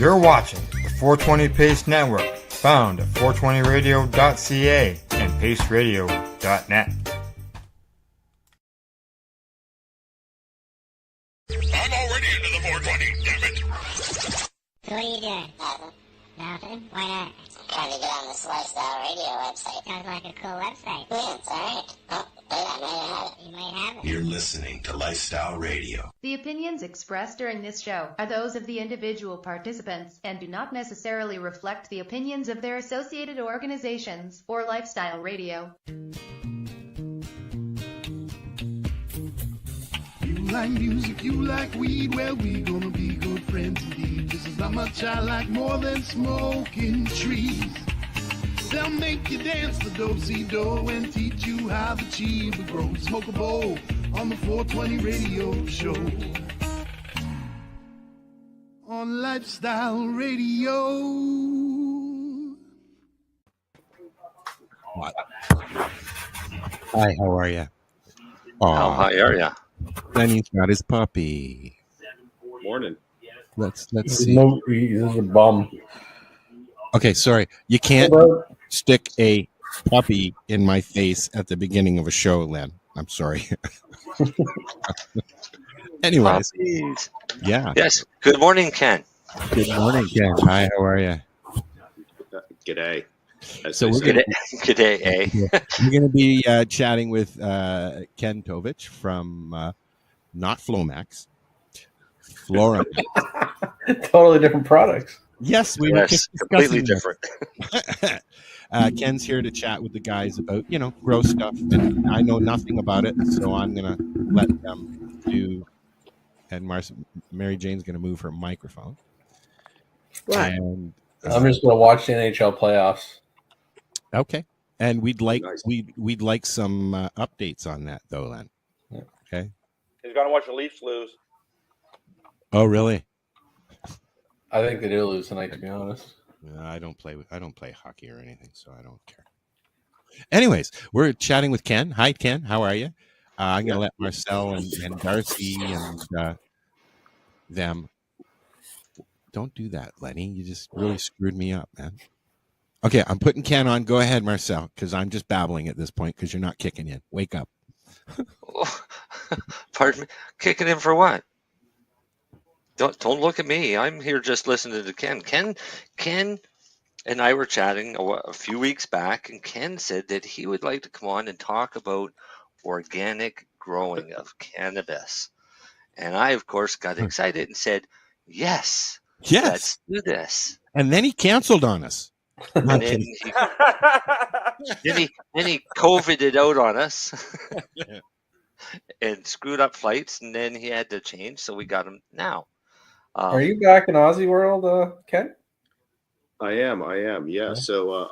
You're watching the 420 Pace Network, found at 420radio.ca and paceradio.net. I'm already into the 420, damn it! So what are you doing? Nothing? Why not? Trying to get on this Lifestyle Radio website. Sounds like a cool website. Yeah, it's alright. Oh, wait, I might have it. You might have it. You're listening to Lifestyle Radio. The opinions expressed during this show are those of the individual participants and do not necessarily reflect the opinions of their associated organizations or Lifestyle Radio. You like music, you like weed, well, we gonna be good friends indeed. This is not much I like more than smoking trees. They'll make you dance the do-si-do and teach you how the chiba grows. Smoke a bowl on the 420 radio show. On Lifestyle Radio. What? Hi, how are you? How high are you? Lenny's got his puppy. Morning. Let's see. No, this is a bum. Okay, sorry. You can't stick a puppy in my face at the beginning of a show, Len. I'm sorry. Anyways. Puppies. Yeah. Yes. Good morning, Ken. Good morning, Ken. Hi, how are you? G'day. So we're gonna, G'day, eh? we're going to be chatting with Ken Tovich from not FloraMax, FloraMax. Totally different products. Yes, we were Yes, completely different. Ken's here to chat with the guys about, grow stuff, and I know nothing about it, so I'm going to let them do, and Mary Jane's going to move her microphone. Right. And I'm just going to watch the NHL playoffs. Okay. And we'd like Nice. we'd like some updates on that, though, Len. Yeah. Okay. He's going to watch the Leafs lose. Oh, really? I think they do lose tonight, to be honest. I don't play hockey or anything, so I don't care. Anyways, we're chatting with Ken. Hi, Ken. How are you? I'm going to let Marcel and Darcy and them. Don't do that, Lenny. You just really screwed me up, man. Okay, I'm putting Ken on. Go ahead, Marcel, because I'm just babbling at this point because you're not kicking in. Wake up. Pardon me? Kicking in for what? Don't look at me. I'm here just listening to Ken. Ken and I were chatting a few weeks back, and Ken said that he would like to come on and talk about organic growing of cannabis. And I, of course, got excited and said, yes, let's do this. And then he canceled on us. And then he COVIDed out on us and screwed up flights, and then he had to change, so we got him now. Are you back in Aussie world, Ken? I am. Yeah. Yeah. So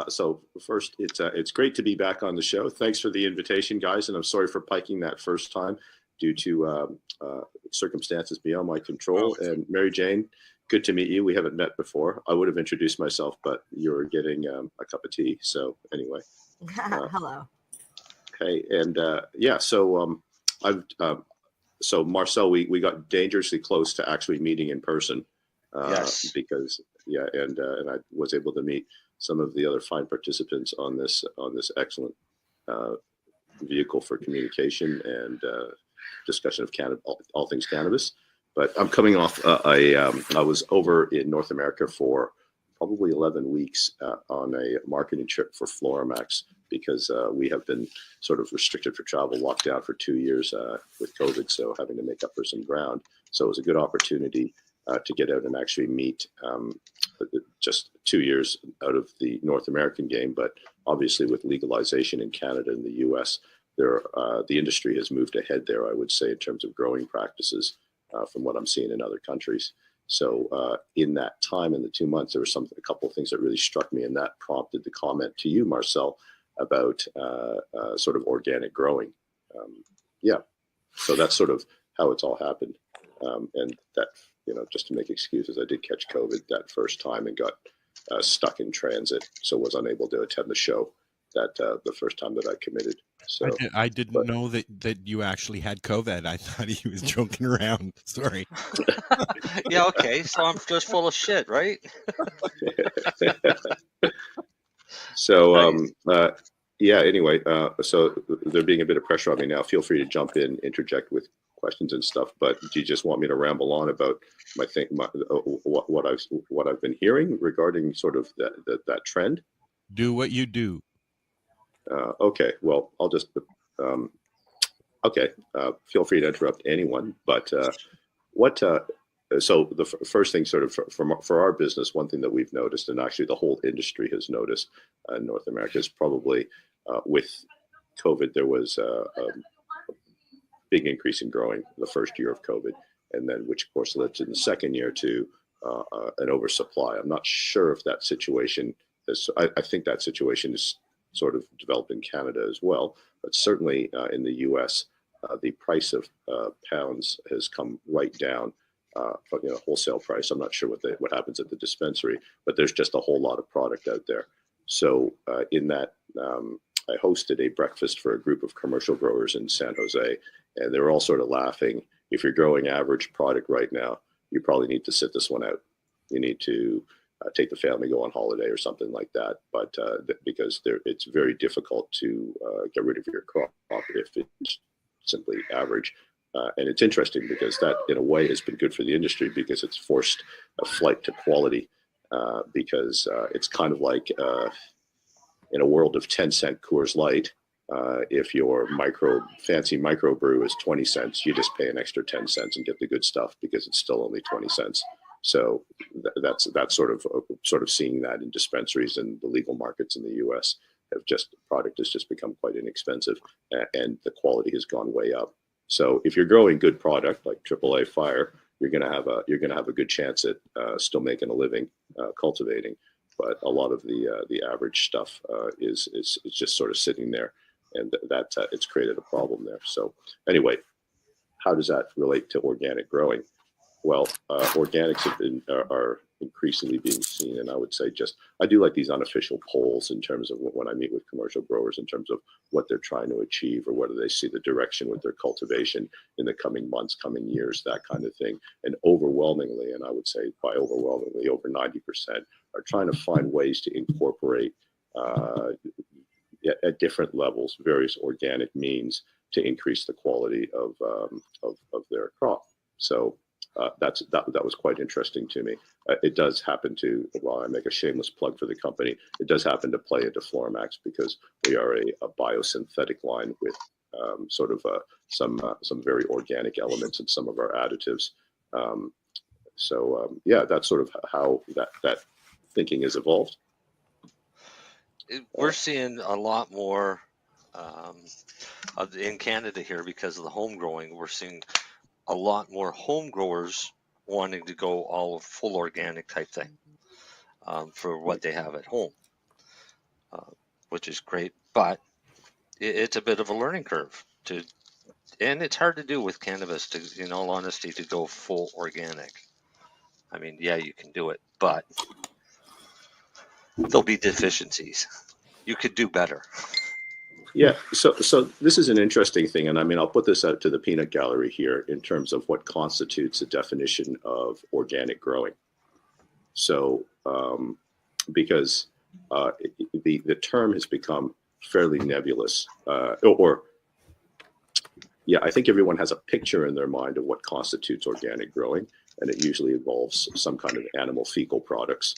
so first, it's great to be back on the show. Thanks for the invitation, guys, and I'm sorry for piking that first time due to circumstances beyond my control. And Mary Jane, good to meet you. We haven't met before. I would have introduced myself, but you're getting a cup of tea. So anyway. Hello. Okay. And so Marcel, we got dangerously close to actually meeting in person. Yes. Because and I was able to meet some of the other fine participants on this excellent vehicle for communication and discussion of all things cannabis. But I'm coming off. I was over in North America for probably 11 weeks on a marketing trip for FloraMax because we have been sort of restricted for travel, locked down for 2 years with COVID, so having to make up for some ground. So it was a good opportunity to get out and actually meet just 2 years out of the North American game. But obviously with legalization in Canada and the US, the industry has moved ahead there, I would say, in terms of growing practices from what I'm seeing in other countries. So in that time, in the 2 months, there was a couple of things that really struck me, and that prompted the comment to you, Marcel, about sort of organic growing. So that's sort of how it's all happened. And that, just to make excuses, I did catch COVID that first time and got stuck in transit, so was unable to attend the show the first time that I committed. So I didn't know that you actually had COVID. I thought he was joking around. Sorry. Yeah, Yeah, okay. So I'm just full of shit, right? So, yeah, anyway, so there being a bit of pressure on me now. Feel free to jump in, interject with questions and stuff. But do you just want me to ramble on about what I've been hearing regarding sort of that trend? Do what you do. Okay, well, I'll just feel free to interrupt anyone. But so the first thing, sort of for our business, one thing that we've noticed, and actually the whole industry has noticed in North America, is probably with COVID, there was a big increase in growing the first year of COVID, and then which of course led to the second year to an oversupply. I'm not sure if that situation is. I think that situation is sort of developed in Canada as well, but certainly in the U.S. The price of pounds has come right down. Wholesale price. I'm not sure what happens at the dispensary, but there's just a whole lot of product out there. So in that, I hosted a breakfast for a group of commercial growers in San Jose, and they were all sort of laughing. If you're growing average product right now, you probably need to sit this one out. You need to take the family, go on holiday or something like that. But because it's very difficult to get rid of your crop if it's simply average. And it's interesting because that, in a way, has been good for the industry because it's forced a flight to quality. Because it's kind of like in a world of 10-cent Coors Light, if your fancy microbrew is 20 cents, you just pay an extra 10 cents and get the good stuff because it's still only 20 cents. So that's sort of seeing that in dispensaries and the legal markets in the U.S. Product has just become quite inexpensive, and the quality has gone way up. So if you're growing good product like AAA Fire, you're gonna have a good chance at still making a living cultivating. But a lot of the average stuff is just sort of sitting there, and that it's created a problem there. So anyway, how does that relate to organic growing? Well, organics are increasingly being seen, and I would say I do like these unofficial polls in terms of when I meet with commercial growers in terms of what they're trying to achieve or whether they see the direction with their cultivation in the coming months, coming years, that kind of thing. And overwhelmingly, and I would say by overwhelmingly over 90%, are trying to find ways to incorporate at different levels various organic means to increase the quality of their crop. So that was quite interesting to me. It does happen to, while I make a shameless plug for the company, it does happen to play into FloraMax because we are a biosynthetic line with some very organic elements in some of our additives. That's sort of how that thinking has evolved. We're seeing a lot more in Canada here because of the home growing. We're seeing a lot more home growers wanting to go all full organic type thing for what they have at home, which is great. But it's a bit of a learning curve and it's hard to do with cannabis, in all honesty, to go full organic. I mean, yeah, you can do it, but there'll be deficiencies. You could do better. Yeah, so this is an interesting thing, and I mean, I'll put this out to the peanut gallery here in terms of what constitutes a definition of organic growing. So, because the term has become fairly nebulous, I think everyone has a picture in their mind of what constitutes organic growing, and it usually involves some kind of animal fecal products,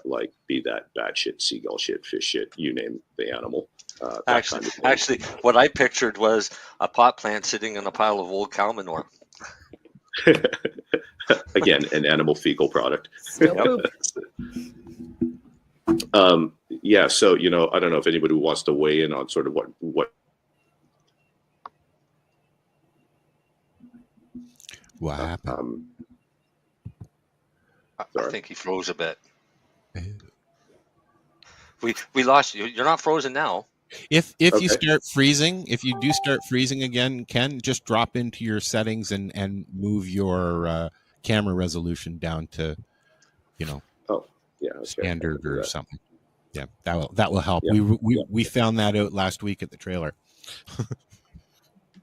like be that bat shit, seagull shit, fish shit, you name the animal. Actually, what I pictured was a pot plant sitting in a pile of old cow manure. Again, an animal fecal product. Yeah, so I don't know if anybody wants to weigh in on sort of what. What happened? I think he froze a bit. We lost you. You're not frozen now. If you start freezing, if you do start freezing again, Ken, just drop into your settings and move your camera resolution down to, standard or something. Yeah, that will help. Yeah. We found that out last week at the trailer.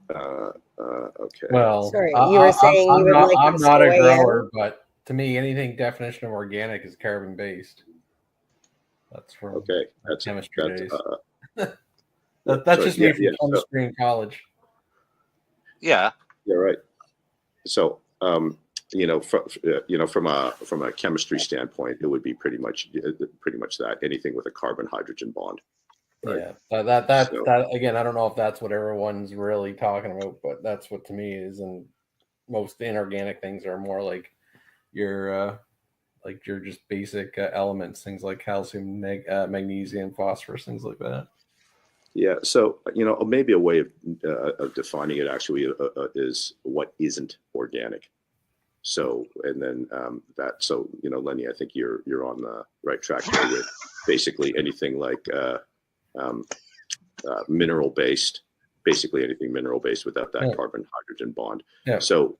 Okay. Well, Sorry, you were saying you would like I'm us not to a weigh grower, in? but to me, anything definition of organic is carbon based. That's from Okay. my That's chemistry days. Well, That's so, just yeah, me from yeah. So, chemistry in college. Yeah. yeah, right. So, from a chemistry standpoint, it would be pretty much that anything with a carbon hydrogen bond. Right? Yeah, that So, again, I don't know if that's what everyone's really talking about, but that's what to me is, and most inorganic things are more like your just basic elements, things like calcium, magnesium, phosphorus, things like that. yeah. So, maybe a way of defining it actually is what isn't organic. So, and then Lenny, I think you're on the right track there with basically anything like mineral based, basically anything mineral based without that carbon hydrogen bond. Yeah. So,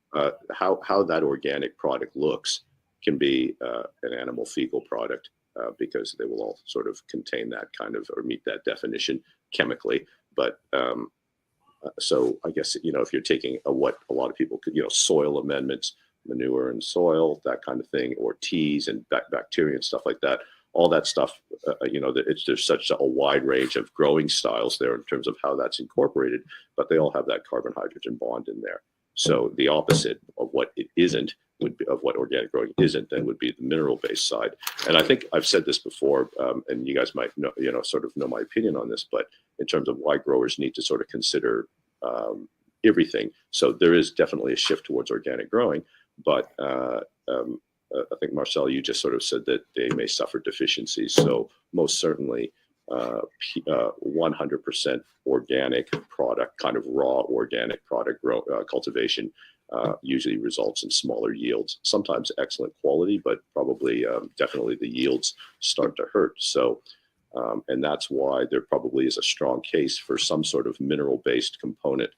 how that organic product looks can be an animal fecal product because they will all sort of contain that kind of or meet that definition chemically. But so I guess if you're taking what a lot of people could soil amendments, manure and soil, that kind of thing, or teas and bacteria and stuff like that. All that stuff, there's such a wide range of growing styles there in terms of how that's incorporated, but they all have that carbon hydrogen bond in there. So the opposite of what it isn't would be of what organic growing isn't, then would be the mineral-based side. And I think I've said this before, and you guys might know, sort of know my opinion on this, but in terms of why growers need to sort of consider everything. So there is definitely a shift towards organic growing, but I think, Marcel, you just sort of said that they may suffer deficiencies. So most certainly 100% organic product, kind of raw organic product cultivation usually results in smaller yields, sometimes excellent quality, but probably definitely the yields start to hurt. So, and that's why there probably is a strong case for some sort of mineral-based component.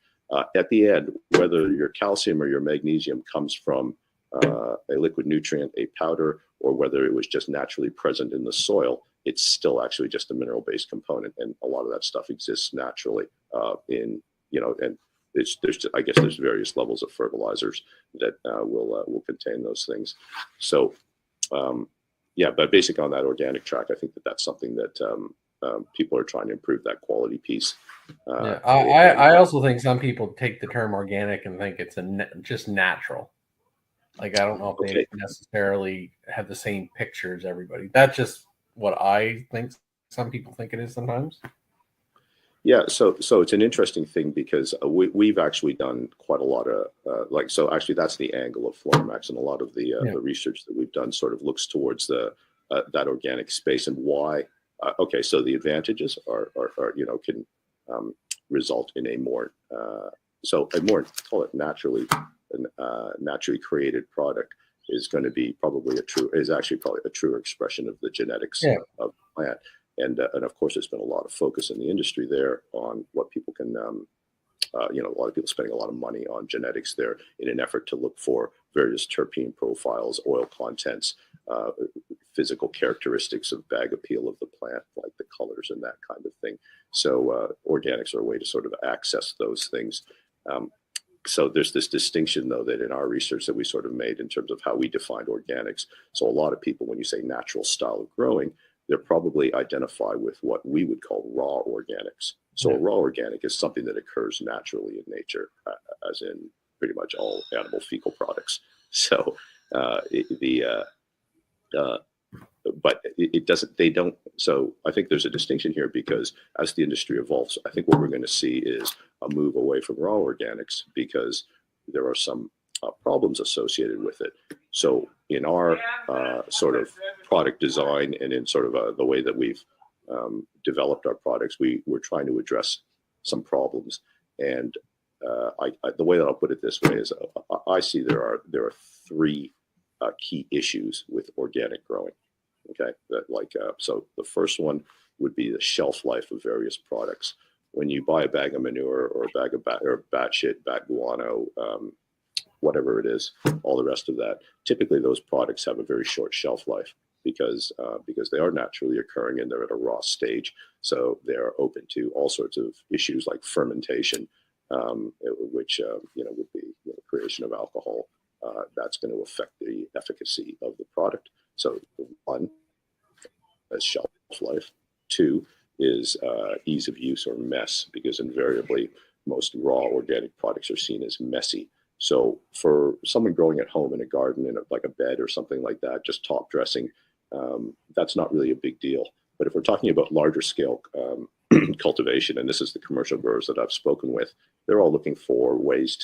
At the end, whether your calcium or your magnesium comes from a liquid nutrient, a powder, or whether it was just naturally present in the soil, it's still actually just a mineral-based component, and a lot of that stuff exists naturally and I guess there's various levels of fertilizers that will contain those things. So, but basically on that organic track, I think that's something that people are trying to improve that quality piece. I also think some people take the term organic and think it's just natural. Like, I don't know if they necessarily have the same picture as everybody. That's just what I think some people think it is sometimes. Yeah, so it's an interesting thing because we've actually done quite a lot of actually that's the angle of FloraMax, and a lot of the research that we've done sort of looks towards that organic space and why. So the advantages are can result in a more call it naturally created product is going to be probably probably a truer expression of the genetics of the plant. And of course, there's been a lot of focus in the industry there on what people can, a lot of people spending a lot of money on genetics there in an effort to look for various terpene profiles, oil contents, physical characteristics of bag appeal of the plant, like the colors and that kind of thing. So organics are a way to sort of access those things. So there's this distinction, though, that in our research that we sort of made in terms of how we defined organics. So a lot of people, when you say natural style of growing, they're probably identify with what we would call raw organics. So a raw organic is something that occurs naturally in nature, as in pretty much all animal fecal products. So but it doesn't, they don't. So I think there's a distinction here because as the industry evolves, I think what we're going to see is a move away from raw organics because there are some problems associated with it. So in our sort of product design and in sort of the way that we've developed our products, we're trying to address some problems. And the way that I'll put it this way is I see there are three key issues with organic growing. Okay, so the first one would be the shelf life of various products. When you buy a bag of manure or a bag of bat shit, bat guano, whatever it is, all the rest of that, typically those products have a very short shelf life because they are naturally occurring and they're at a raw stage. So they are open to all sorts of issues like fermentation, which would be creation of alcohol. That's going to affect the efficacy of the product. So one is shelf life. Two is ease of use or mess, because invariably most raw organic products are seen as messy. So for someone growing at home in a garden, in like a bed or something like that, just top dressing, that's not really a big deal. But if we're talking about larger scale cultivation, and this is the commercial growers that I've spoken with, they're all looking for ways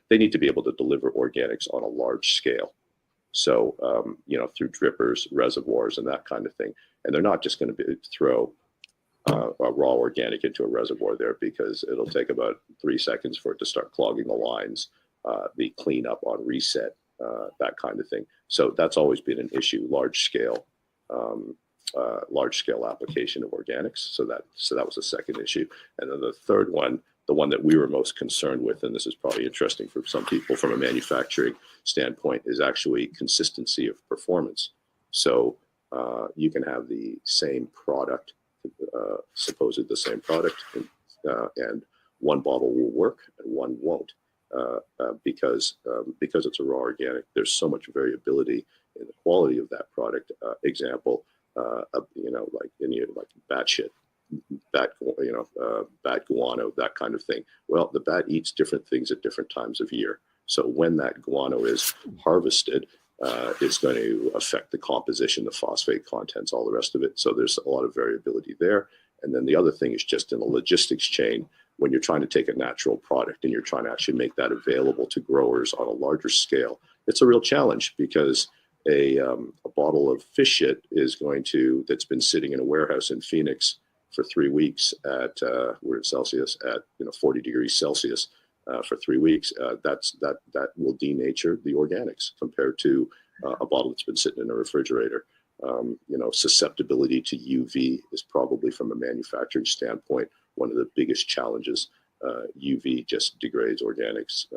they need to be able to deliver organics on a large scale. So, through drippers, reservoirs, and that kind of thing. And they're not just going to throw a raw organic into a reservoir there, because it'll take about 3 seconds for it to start clogging the lines, the cleanup on reset, that kind of thing. So that's always been an issue, large scale application of organics. So that was the second issue. And then the third one, the one that we were most concerned with, and this is probably interesting for some people from a manufacturing standpoint, is actually consistency of performance. So you can have the same product, supposedly the same product, and one bottle will work and one won't, because it's a raw organic. There's so much variability in the quality of that product. Example, like bat shit, bat guano, that kind of thing. Well, the bat eats different things at different times of year. So when that guano is harvested, it's going to affect the composition, the phosphate contents, all the rest of it. So there's a lot of variability there. And then the other thing is just in the logistics chain, when you're trying to take a natural product and you're trying to actually make that available to growers on a larger scale, it's a real challenge, because a bottle of fish shit that's been sitting in a warehouse in Phoenix for 3 weeks at we're in Celsius at 40 degrees Celsius for 3 weeks. That will denature the organics compared to a bottle that's been sitting in a refrigerator. Susceptibility to UV is probably, from a manufacturing standpoint, one of the biggest challenges. UV just degrades organics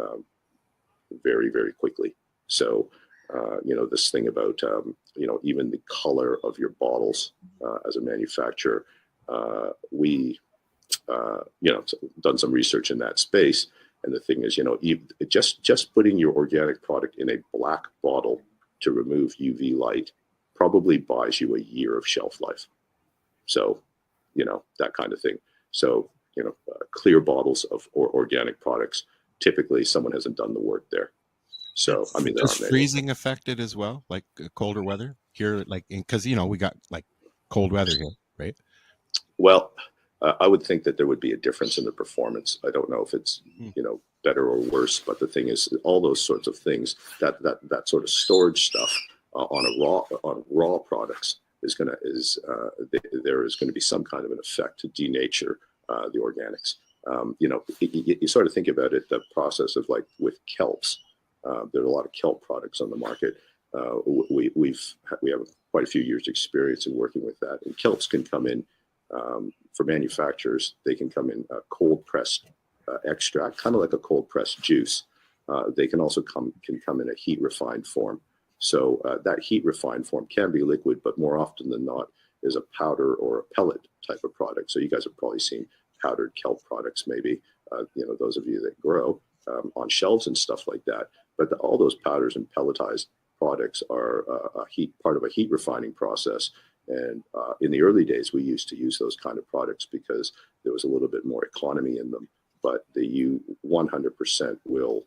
very, very quickly. So, this thing about, even the color of your bottles as a manufacturer, we, done some research in that space. And the thing is, just putting your organic product in a black bottle to remove UV light probably buys you a year of shelf life. So, that kind of thing. So, clear bottles of organic products, typically someone hasn't done the work there. So, I mean, is freezing affected as well, like colder weather here, because we got like cold weather here, right? Well, I would think that there would be a difference in the performance. I don't know if it's better or worse, but the thing is, all those sorts of things, that sort of storage stuff on raw products there is going to be some kind of an effect to denature the organics. You sort of think about it, the process of like with kelps. There are a lot of kelp products on the market. We have quite a few years experience in working with that. And kelps can come in, for manufacturers, they can come in cold pressed extract, kind of like a cold pressed juice. They can also come in a heat refined form. So that heat refined form can be liquid, but more often than not is a powder or a pellet type of product. So you guys have probably seen powdered kelp products, maybe, those of you that grow on shelves and stuff like that. But all those powders and pelletized products are part of a heat refining process. And in the early days, we used to use those kind of products because there was a little bit more economy in them. But you 100% will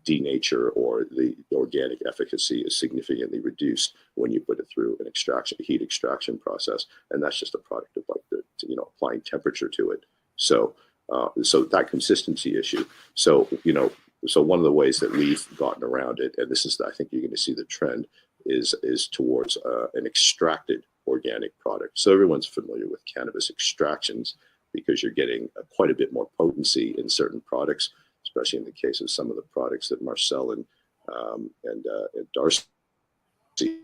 denature, or the organic efficacy is significantly reduced when you put it through an heat extraction process. And that's just a product of applying temperature to it. So that consistency issue. So one of the ways that we've gotten around it, and this is, I think you're going to see the trend, is towards an extracted organic product. So everyone's familiar with cannabis extractions because you're getting quite a bit more potency in certain products, especially in the case of some of the products that Marcel and Darcy. I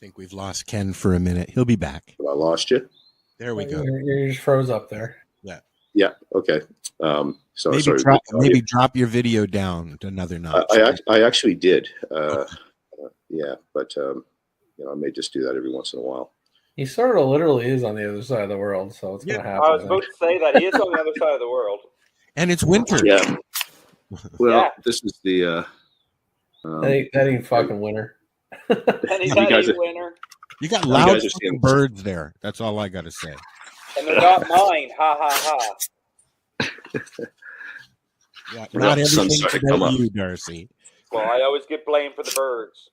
think we've lost Ken for a minute. He'll be back. Have I lost you? There we go. You just froze up there. Yeah. Yeah. Okay. Maybe drop your video down to another notch. I actually did. Yeah, but I may just do that every once in a while. He sort of literally is on the other side of the world, so it's gonna happen. I was about to say that he is on the other side of the world. And it's winter. Yeah. Well, this is the. That ain't fucking winter. And he's You guys a are- winner. You got You loud guys are fucking seeing- birds there. That's all I got to say. And they're not mine. Ha ha ha. Yeah, We're not not- the sun's everything's starting to come about up. you, Darcy. Well, I always get blamed for the birds.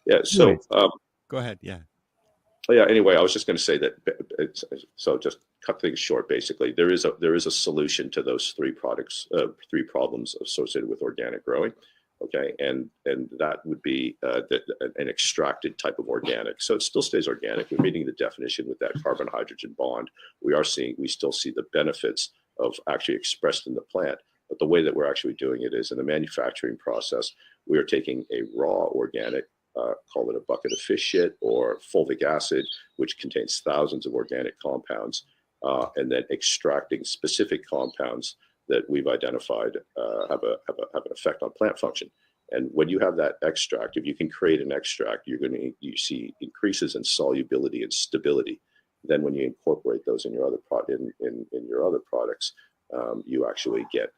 Yeah. So. Go ahead. Yeah. Yeah. Anyway, I was just going to say that. So just cut things short. Basically, there is a solution to those three three problems associated with organic growing. Okay, and that would be an extracted type of organic. So it still stays organic. We're meeting the definition with that carbon-hydrogen bond. We still see the benefits of actually expressed in the plant. But the way that we're actually doing it is in the manufacturing process, we are taking a raw organic, call it a bucket of fish shit or fulvic acid, which contains thousands of organic compounds, and then extracting specific compounds that we've identified have an effect on plant function. And when you have that extract, if you can create an extract, you see increases in solubility and stability. Then when you incorporate those in your other products, you actually get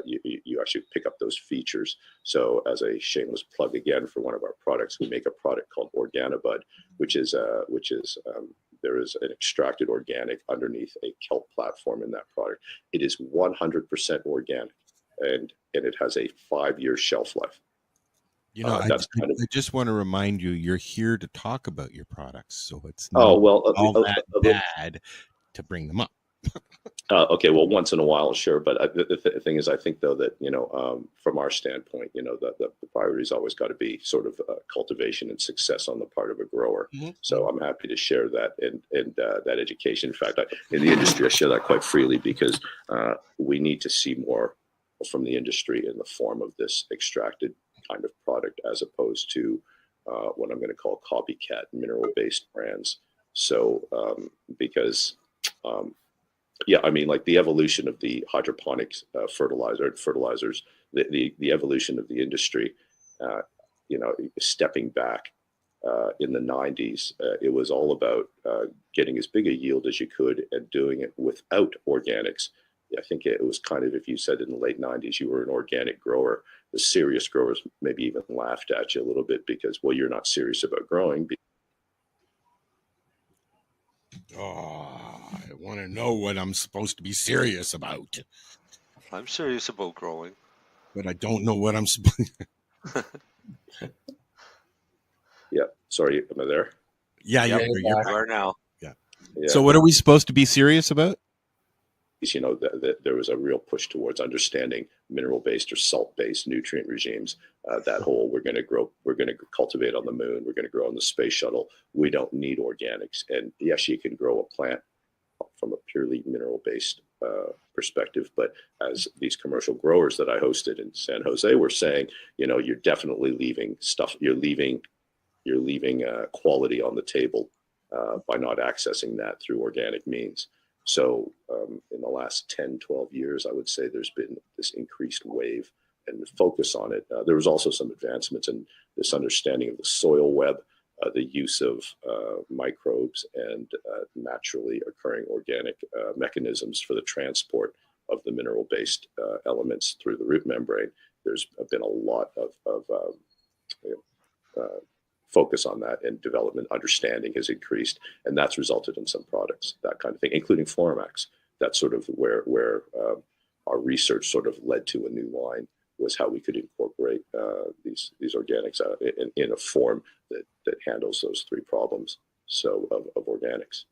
you actually pick up those features. So as a shameless plug again for one of our products, we make a product called Organobud, which is there is an extracted organic underneath a kelp platform in that product. It is 100% organic, and it has a 5-year shelf life. You know, I just want to remind you, you're here to talk about your products, so it's not all that bad to bring them up. Okay, well, once in a while, sure. But the thing is, I think, though, that, from our standpoint, the priority's always got to be sort of cultivation and success on the part of a grower. Mm-hmm. So I'm happy to share that and that education. In fact, in the industry, I share that quite freely because we need to see more from the industry in the form of this extracted kind of product as opposed to what I'm going to call copycat mineral-based brands. So because... yeah, I mean, like the evolution of the hydroponics fertilizers, the evolution of the industry, stepping back in the 90s, it was all about getting as big a yield as you could and doing it without organics. I think it was kind of, if you said in the late 90s you were an organic grower, the serious growers maybe even laughed at you a little bit because, well, you're not serious about growing. I want to know what I'm supposed to be serious about. I'm serious about growing. But I don't know what I'm supposed to. Yeah. Sorry, am I there? Yeah, yep, you are now. Yeah. So what are we supposed to be serious about? That there was a real push towards understanding mineral-based or salt-based nutrient regimes. That whole we're going to cultivate on the moon, we're going to grow on the space shuttle. We don't need organics. And yes, you can grow a plant from a purely mineral-based perspective, but as these commercial growers that I hosted in San Jose were saying, you're definitely leaving stuff. You're leaving quality on the table by not accessing that through organic means. So in the last 10, 12 years, I would say there's been this increased wave and the focus on it. There was also some advancements in this understanding of the soil web, the use of microbes and naturally occurring organic mechanisms for the transport of the mineral-based elements through the root membrane. There's been a lot of focus on that, and development understanding has increased, and that's resulted in some products, that kind of thing, including FloraMax. That's sort of where our research sort of led to a new line, was how we could incorporate these organics in a form that handles those three problems. So of organics.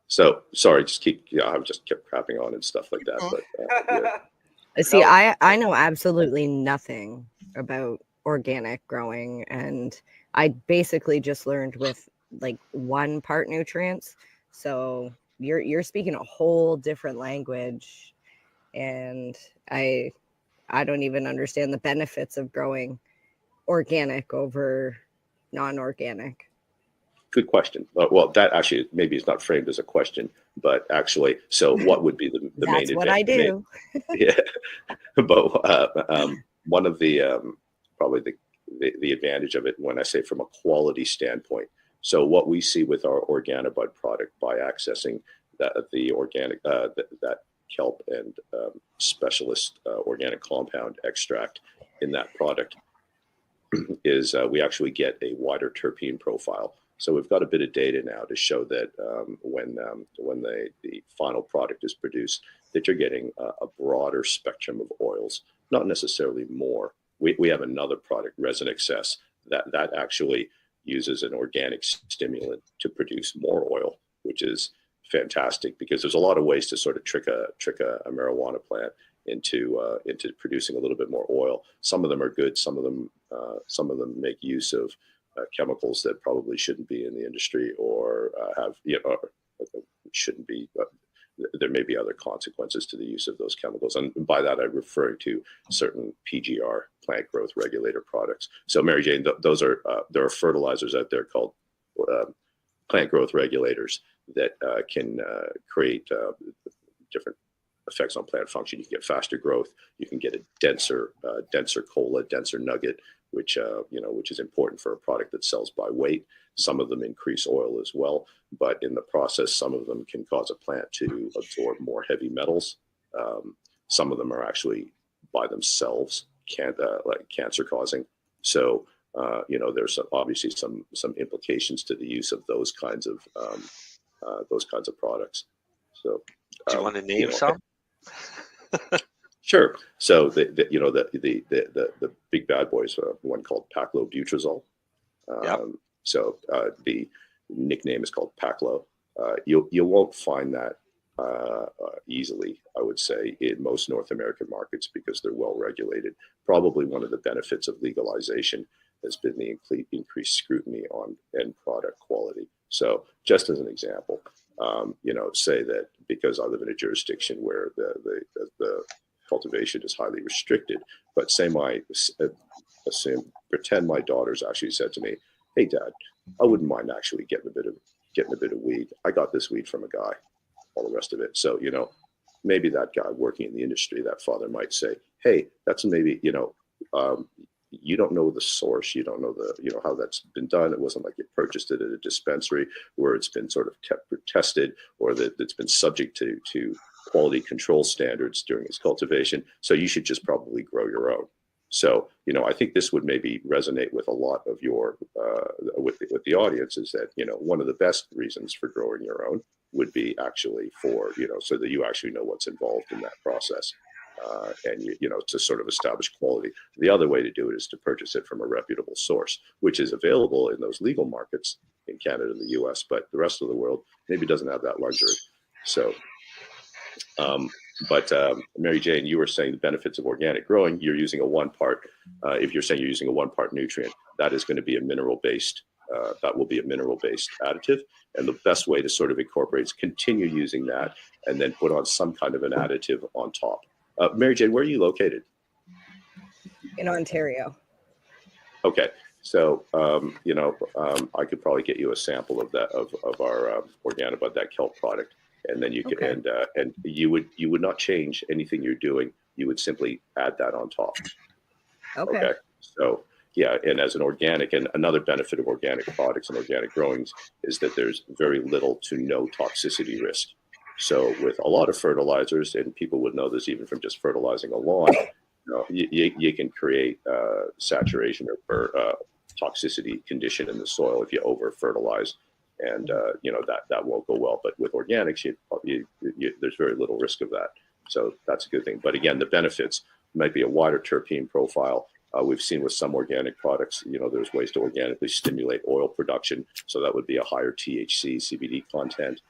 So sorry, I've just kept crapping on and stuff like that. But yeah. See, I know absolutely nothing about organic growing, and I basically just learned with like 1 part nutrients. So you're speaking a whole different language, and I don't even understand the benefits of growing organic over non-organic. Good question. Well, that actually maybe is not framed as a question, but actually, so what would be the main advantage? That's what I do. Yeah, but one of the probably the advantage of it when I say from a quality standpoint. So what we see with our Organobud product by accessing the organic that kelp and specialist organic compound extract in that product is we actually get a wider terpene profile. So we've got a bit of data now to show that when the final product is produced, that you're getting a broader spectrum of oils, not necessarily more. We have another product, Resin Excess, that actually uses an organic stimulant to produce more oil, which is fantastic because there's a lot of ways to sort of trick a marijuana plant into producing a little bit more oil. Some of them are good. Some of them make use of chemicals that probably shouldn't be in the industry or shouldn't be. There may be other consequences to the use of those chemicals, and by that I'm referring to certain PGR, plant growth regulator products. So, Mary Jane, those are there are fertilizers out there called plant growth regulators that can create different effects on plant function. You can get faster growth. You can get a denser cola, denser nugget, which is important for a product that sells by weight. Some of them increase oil as well, but in the process, some of them can cause a plant to absorb more heavy metals. Some of them are actually by themselves like cancer causing. So there's obviously some implications to the use of those kinds of products. So, do you want to name some? Sure. So the big bad boys, one called paclobutrazol. So the nickname is called Paclo. You won't find that easily, I would say, in most North American markets because they're well regulated. Probably one of the benefits of legalization has been the increased scrutiny on end product quality. So just as an example, say that because I live in a jurisdiction where the cultivation is highly restricted, but pretend my daughter's actually said to me, "Hey, Dad, I wouldn't mind actually getting a bit of weed. I got this weed from a guy," all the rest of it. So, maybe that guy working in the industry, that father might say, "Hey, that's maybe, you don't know the source. You don't know how that's been done. It wasn't like you purchased it at a dispensary where it's been sort of tested or that it's been subject to quality control standards during its cultivation. So you should just probably grow your own." So, I think this would maybe resonate with a lot of your, with the audience is that, one of the best reasons for growing your own would be actually for, so that you actually know what's involved in that process. And to sort of establish quality. The other way to do it is to purchase it from a reputable source, which is available in those legal markets in Canada and the US, but the rest of the world maybe doesn't have that luxury. So, Mary Jane, you were saying the benefits of organic growing, you're using a one part, if you're saying you're using a 1 part nutrient, that is going to be a mineral-based, that will be a mineral-based additive. And the best way to sort of incorporate is continue using that and then put on some kind of an additive on top. Mary Jane, where are you located? In Ontario. Okay. So, I could probably get you a sample of that, of our Organobud, that kelp product. And then you could, and you would not change anything you're doing. You would simply add that on top. Okay. So, yeah. And as an organic, and another benefit of organic products and organic growings is that there's very little to no toxicity risk. So with a lot of fertilizers, and people would know this even from just fertilizing a lawn, you can create saturation or toxicity condition in the soil if you over fertilize, and that won't go well. But with organics, there's very little risk of that. So that's a good thing. But again, the benefits might be a wider terpene profile. We've seen with some organic products, there's ways to organically stimulate oil production. So that would be a higher THC, CBD content.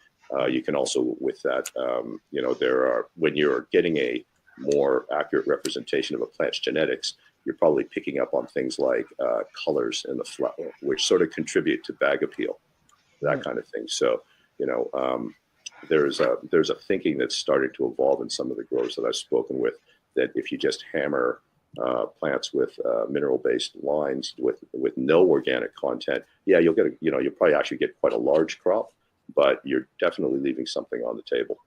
You can also, with that, when you're getting a more accurate representation of a plant's genetics, you're probably picking up on things like colors in the flower, which sort of contribute to bag appeal, that kind of thing. So, there's a thinking that's starting to evolve in some of the growers that I've spoken with, that if you just hammer plants with mineral-based lines with no organic content, you'll get you'll probably actually get quite a large crop, but you're definitely leaving something on the table.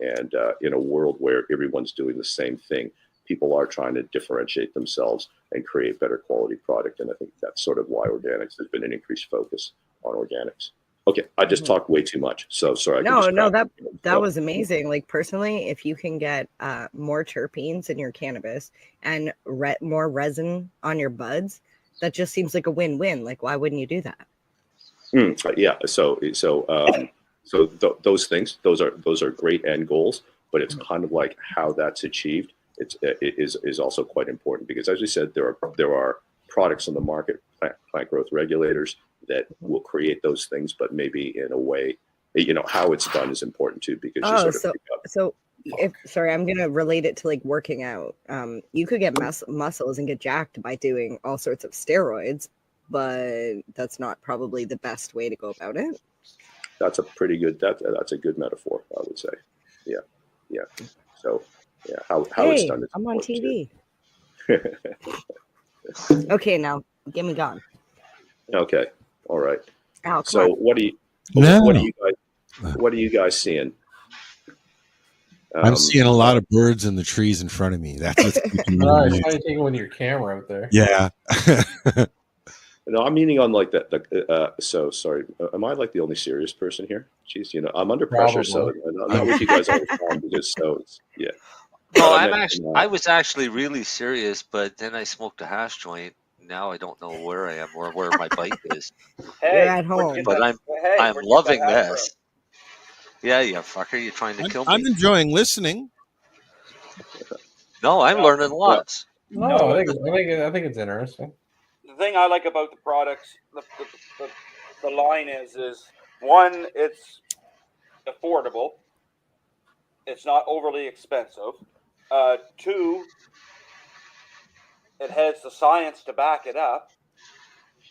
And in a world where everyone's doing the same thing, people are trying to differentiate themselves and create better quality product. And I think that's sort of why organics has been an increased focus on organics. Okay, I just talked way too much, so sorry. No, that was amazing. Like personally, if you can get more terpenes in your cannabis and more resin on your buds, that just seems like a win-win. Like, why wouldn't you do that? Yeah. Those things, those are great end goals, but it's kind of like how that's achieved. It is also quite important because, as we said, there are products on the market, plant growth regulators, that will create those things, but maybe in a way, how it's done is important too, because sorry, I'm gonna relate it to like working out. You could get muscles and get jacked by doing all sorts of steroids, but that's not probably the best way to go about it. That's a pretty good. That's a good metaphor, I would say. Yeah. So, yeah, how it's done. Is I'm on TV. Okay, now get me gone. Okay. All right. Oh, so what are you guys seeing? I'm seeing a lot of birds in the trees in front of me. That's what's nice. How you taking with your camera out there? Yeah. No, I'm meaning on like that. So sorry. Am I like the only serious person here? Jeez, I'm under pressure, so I'm not with you guys all the time because yeah. No, I was actually really serious, but then I smoked a hash joint. Now I don't know where I am or where my bike is. You're at home, but I'm loving this. Yeah, you fucker, you're trying to kill me. I'm enjoying listening. No, I'm learning lots. No, I think it's interesting. The thing I like about the products, the line is one, it's affordable. It's not overly expensive. Two, it has the science to back it up.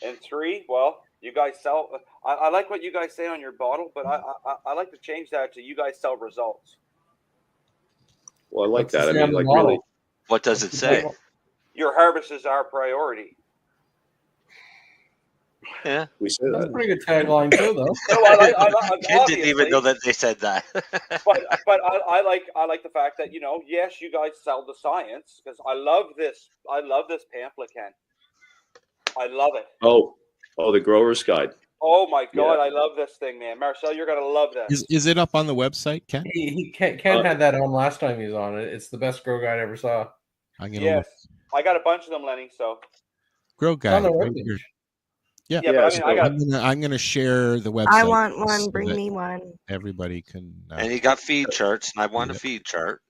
And three, well, you guys sell. I like what you guys say on your bottle, but I like to change that to you guys sell results. Well, I like that. I mean, like really. What does it say? Your harvest is our priority. Yeah, we say that's that. a pretty good tagline too, though. No, Ken didn't even know that they said that. but I like the fact that yes, you guys sell the science because I love this pamphlet, Ken. I love it. Oh, the Grower's Guide. Oh my God, I love this thing, man. Marcel, you're gonna love this. Is it up on the website, Ken? Ken had that on last time he was on it. It's the best grow guide I ever saw. Yes, I got a bunch of them, Lenny. So grow guide. Yeah, but I mean, I'm gonna share the website. I want one. Bring me one. Everybody can. And you got feed charts, and I want a feed chart.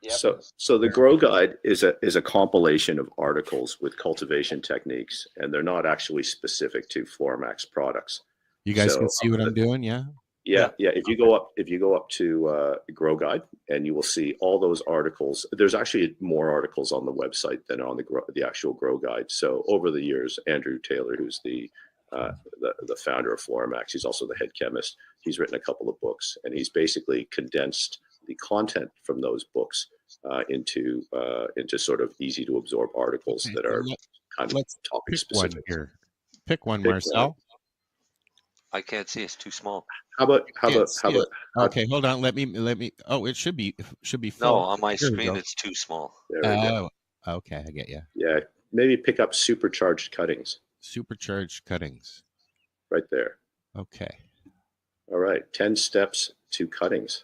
Yep. So the Grow Guide is a compilation of articles with cultivation techniques, and they're not actually specific to FloraMax products. You guys can see what I'm doing, yeah. Yeah. If you go up to Grow Guide, and you will see all those articles. There's actually more articles on the website than on the actual Grow Guide. So over the years, Andrew Taylor, who's the founder of FloraMax, he's also the head chemist. He's written a couple of books, and he's basically condensed the content from those books into sort of easy to absorb articles that are kind of topic specific. Pick one, Marcel. I can't see; it's too small. How about? Okay, hold on. Let me. Oh, it should be full. No, on my screen it's too small. Oh, okay, I get you. Yeah, maybe pick up supercharged cuttings. Supercharged cuttings. Right there. Okay. All right, 10 steps to cuttings.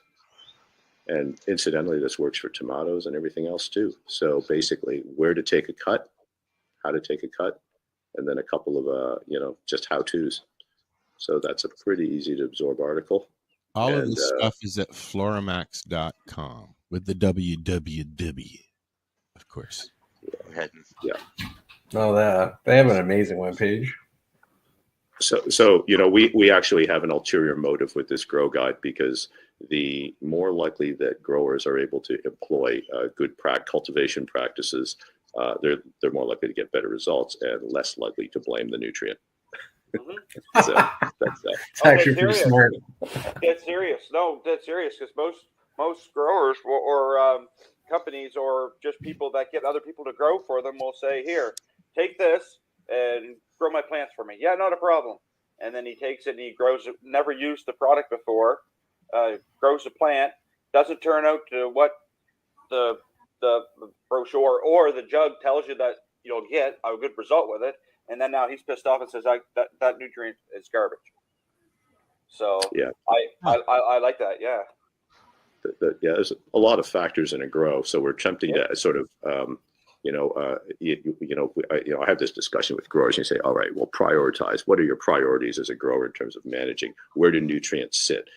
And incidentally, this works for tomatoes and everything else too. So basically, where to take a cut, how to take a cut, and then a couple of just how-tos. So that's a pretty easy to absorb article. All of the stuff is at FloraMax.com with the www, of course. Yeah. No, they have an amazing webpage. So we actually have an ulterior motive with this Grow Guide because the more likely that growers are able to employ good cultivation practices, they're more likely to get better results and less likely to blame the nutrient. Mm-hmm. So that's that. It's actually pretty smart. That's serious. No, that's serious because most growers or companies or just people that get other people to grow for them will say, "Here, take this and grow my plants for me." Yeah, not a problem. And then he takes it and he grows it. Never used the product before. Grows the plant. Doesn't turn out to what the the brochure or the jug tells you that you'll get a good result with it, and then now he's pissed off and says that nutrient is garbage. So yeah, I like that. Yeah. Yeah, there's a lot of factors in a grow, so we're attempting to sort of, I have this discussion with growers, and you say, all right, well, prioritize. What are your priorities as a grower in terms of managing? Where do nutrients sit?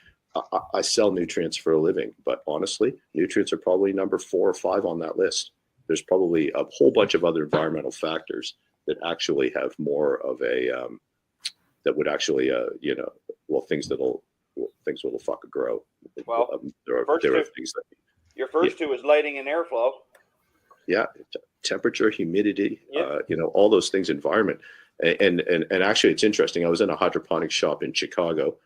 I sell nutrients for a living, but honestly, nutrients are probably number 4 or 5 on that list. There's probably a whole bunch of other environmental factors that actually have more of a, that would actually, things that'll fuck a grow. Well, there are things that your first two is lighting and airflow. Yeah, temperature, humidity, all those things, environment, and actually, it's interesting. I was in a hydroponics shop in Chicago,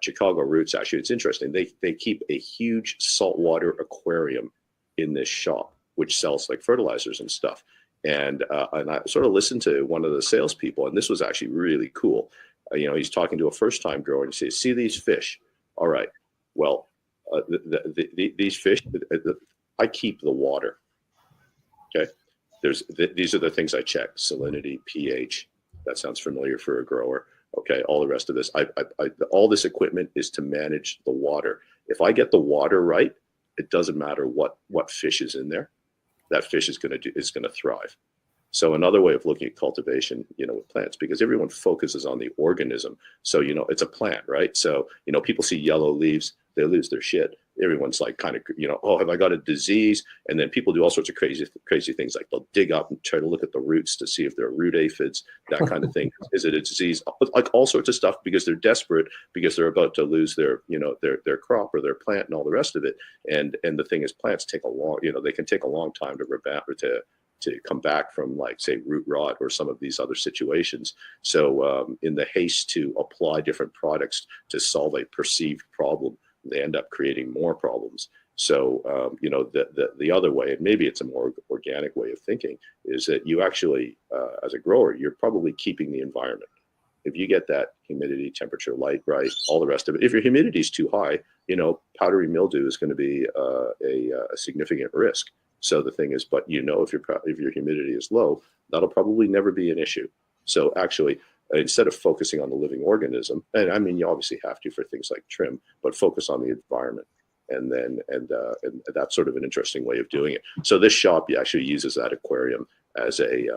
Chicago Roots. Actually, it's interesting. They keep a huge saltwater aquarium in this shop, which sells like fertilizers and stuff. And I sort of listened to one of the salespeople, and this was actually really cool. He's talking to a first-time grower, and he says, "See these fish? All right. Well, these fish, I keep the water. Okay. These are the things I check: salinity, pH. That sounds familiar for a grower. Okay. All the rest of this, all this equipment is to manage the water. If I get the water right, it doesn't matter what fish is in there. That fish is going to thrive." So another way of looking at cultivation, with plants, because everyone focuses on the organism. So, it's a plant, right? So, people see yellow leaves, they lose their shit. Everyone's like kind of, oh, have I got a disease? And then people do all sorts of crazy things. Like they'll dig up and try to look at the roots to see if there are root aphids, that kind of thing. Is it a disease? Like all sorts of stuff, because they're desperate, because they're about to lose their, their crop or their plant and all the rest of it. And the thing is, plants take they can take a long time to revamp or to come back from, like, say, root rot or some of these other situations. So in the haste to apply different products to solve a perceived problem, they end up creating more problems. So, the other way, and maybe it's a more organic way of thinking, is that you actually, as a grower, you're probably keeping the environment. If you get that humidity, temperature, light right, all the rest of it, if your humidity is too high, powdery mildew is going to be a significant risk. So the thing is, but if your humidity is low, that'll probably never be an issue. So actually, instead of focusing on the living organism, and I mean, you obviously have to for things like trim, but focus on the environment. And that's sort of an interesting way of doing it. So this shop actually uses that aquarium as a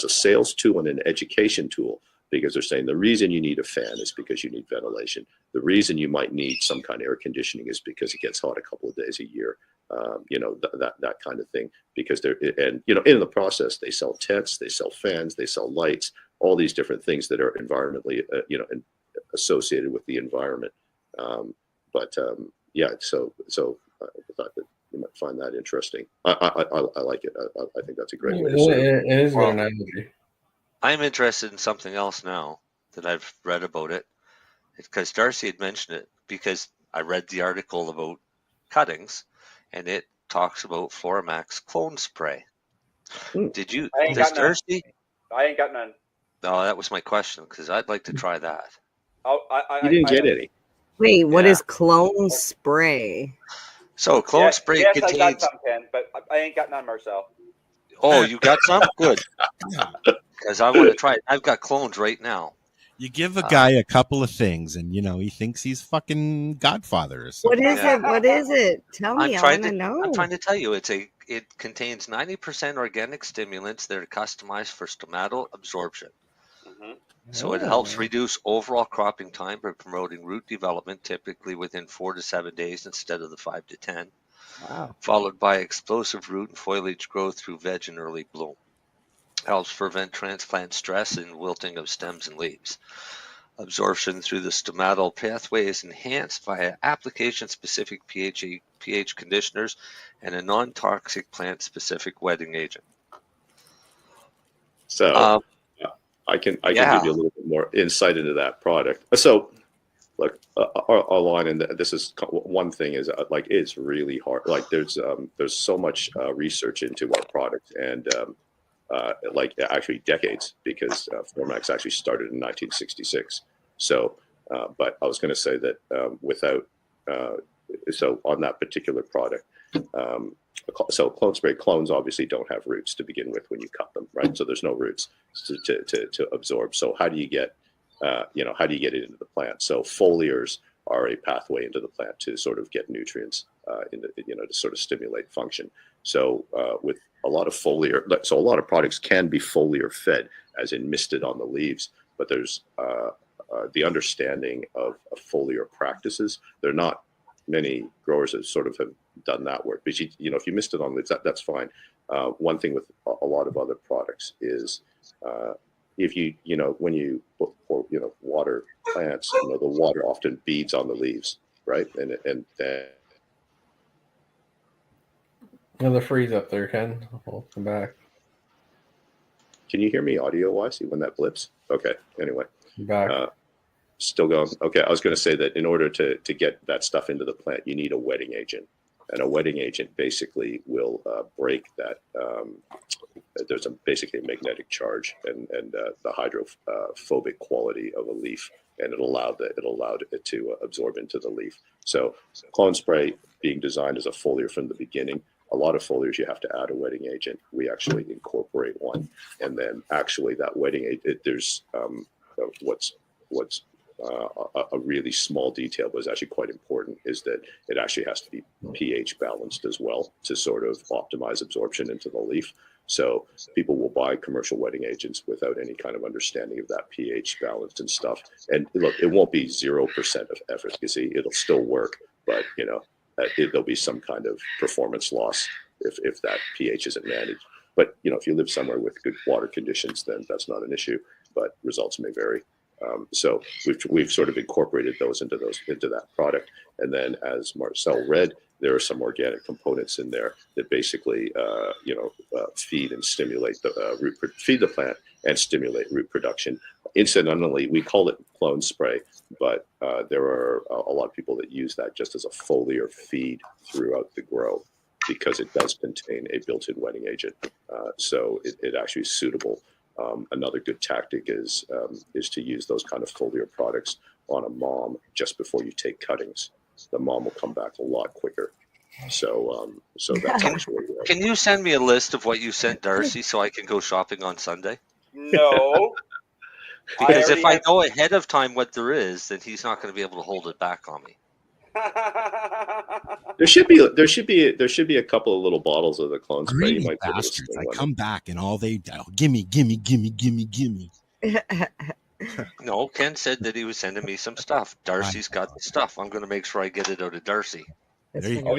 sales tool and an education tool, because they're saying the reason you need a fan is because you need ventilation. The reason you might need some kind of air conditioning is because it gets hot a couple of days a year. That kind of thing, because in the process, they sell tents, they sell fans, they sell lights, all these different things that are environmentally, associated with the environment. So I thought that you might find that interesting. I like it. I think that's a great way to say it. It is an analogy. I'm interested in something else now that I've read about it, because Darcy had mentioned it, because I read the article about cuttings, and it talks about FloraMax clone spray. Did you? Does Darcy? I ain't got none. No, that was my question, because I'd like to try that. You didn't get any. Wait, what is clone spray? So clone spray contains. I got some, Ken, but I ain't got none, Marcel. Oh, you got some? Good. Because I want to try it. I've got clones right now. You give a guy a couple of things, and he thinks he's fucking Godfather or something. What is it? What is it? Tell me. I want to know. I'm trying to tell you. It contains 90% organic stimulants that are customized for stomatal absorption. Mm-hmm. So it helps reduce overall cropping time by promoting root development, typically within 4 to 7 days instead of the 5 to 10. Wow. Followed by explosive root and foliage growth through veg and early bloom. Helps prevent transplant stress and wilting of stems and leaves. Absorption through the stomatal pathway is enhanced via application-specific pH conditioners and a non-toxic plant-specific wetting agent. So I can give you a little bit more insight into that product. So look, our line, and this is one thing, is like it's really hard. Like there's so much research into our product, and actually decades, because FloraMax actually started in 1966. So, but I was going to say that so on that particular product, So clone spray clones obviously don't have roots to begin with when you cut them, right? So there's no roots to absorb. So how do you get how do you get it into the plant? So foliars are a pathway into the plant to sort of get nutrients to sort of stimulate function. So with a lot of foliar, so a lot of products can be foliar fed, as in misted on the leaves, but there's the understanding of foliar practices. There are not many growers that sort of have done that work. But if you mist it on leaves, that's fine. One thing with a lot of other products is if when you water plants, the water often beads on the leaves, right? And then the freeze up there, Ken. I'll come back. Can you hear me audio wise when that blips? Okay. Anyway, back. Still going. Okay. I was going to say that in order to get that stuff into the plant, you need a wetting agent, and a wetting agent basically will break that. There's basically a magnetic charge and the hydrophobic quality of a leaf, and it allowed it to absorb into the leaf. So clone spray being designed as a foliar from the beginning. A lot of foliars you have to add a wetting agent. We actually incorporate one, and then actually that wetting agent. There's what's a really small detail, but is actually quite important, is that it actually has to be pH balanced as well to sort of optimize absorption into the leaf. So people will buy commercial wetting agents without any kind of understanding of that pH balance and stuff. And look, it won't be 0% of efficacy. It'll still work, but there'll be some kind of performance loss if that pH isn't managed. But if you live somewhere with good water conditions, then that's not an issue. But results may vary. So we've sort of incorporated those into that product. And then, as Marcel read, there are some organic components in there that basically feed and stimulate feed the plant and stimulate root production. Incidentally, we call it clone spray, but there are a lot of people that use that just as a foliar feed throughout the grow, because it does contain a built-in wetting agent. So it actually is suitable. Another good tactic is to use those kind of foliar products on a mom just before you take cuttings. The mom will come back a lot quicker. So that's actually. Can you send me a list of what you sent Darcy so I can go shopping on Sunday? No. Because if I know ahead of time what there is, then he's not going to be able to hold it back on me. There should be a couple of little bottles of the clone spray. You might bastards! I come back and all they gimme. No, Ken said that he was sending me some stuff. Darcy's got the stuff. I'm going to make sure I get it out of Darcy. There you go.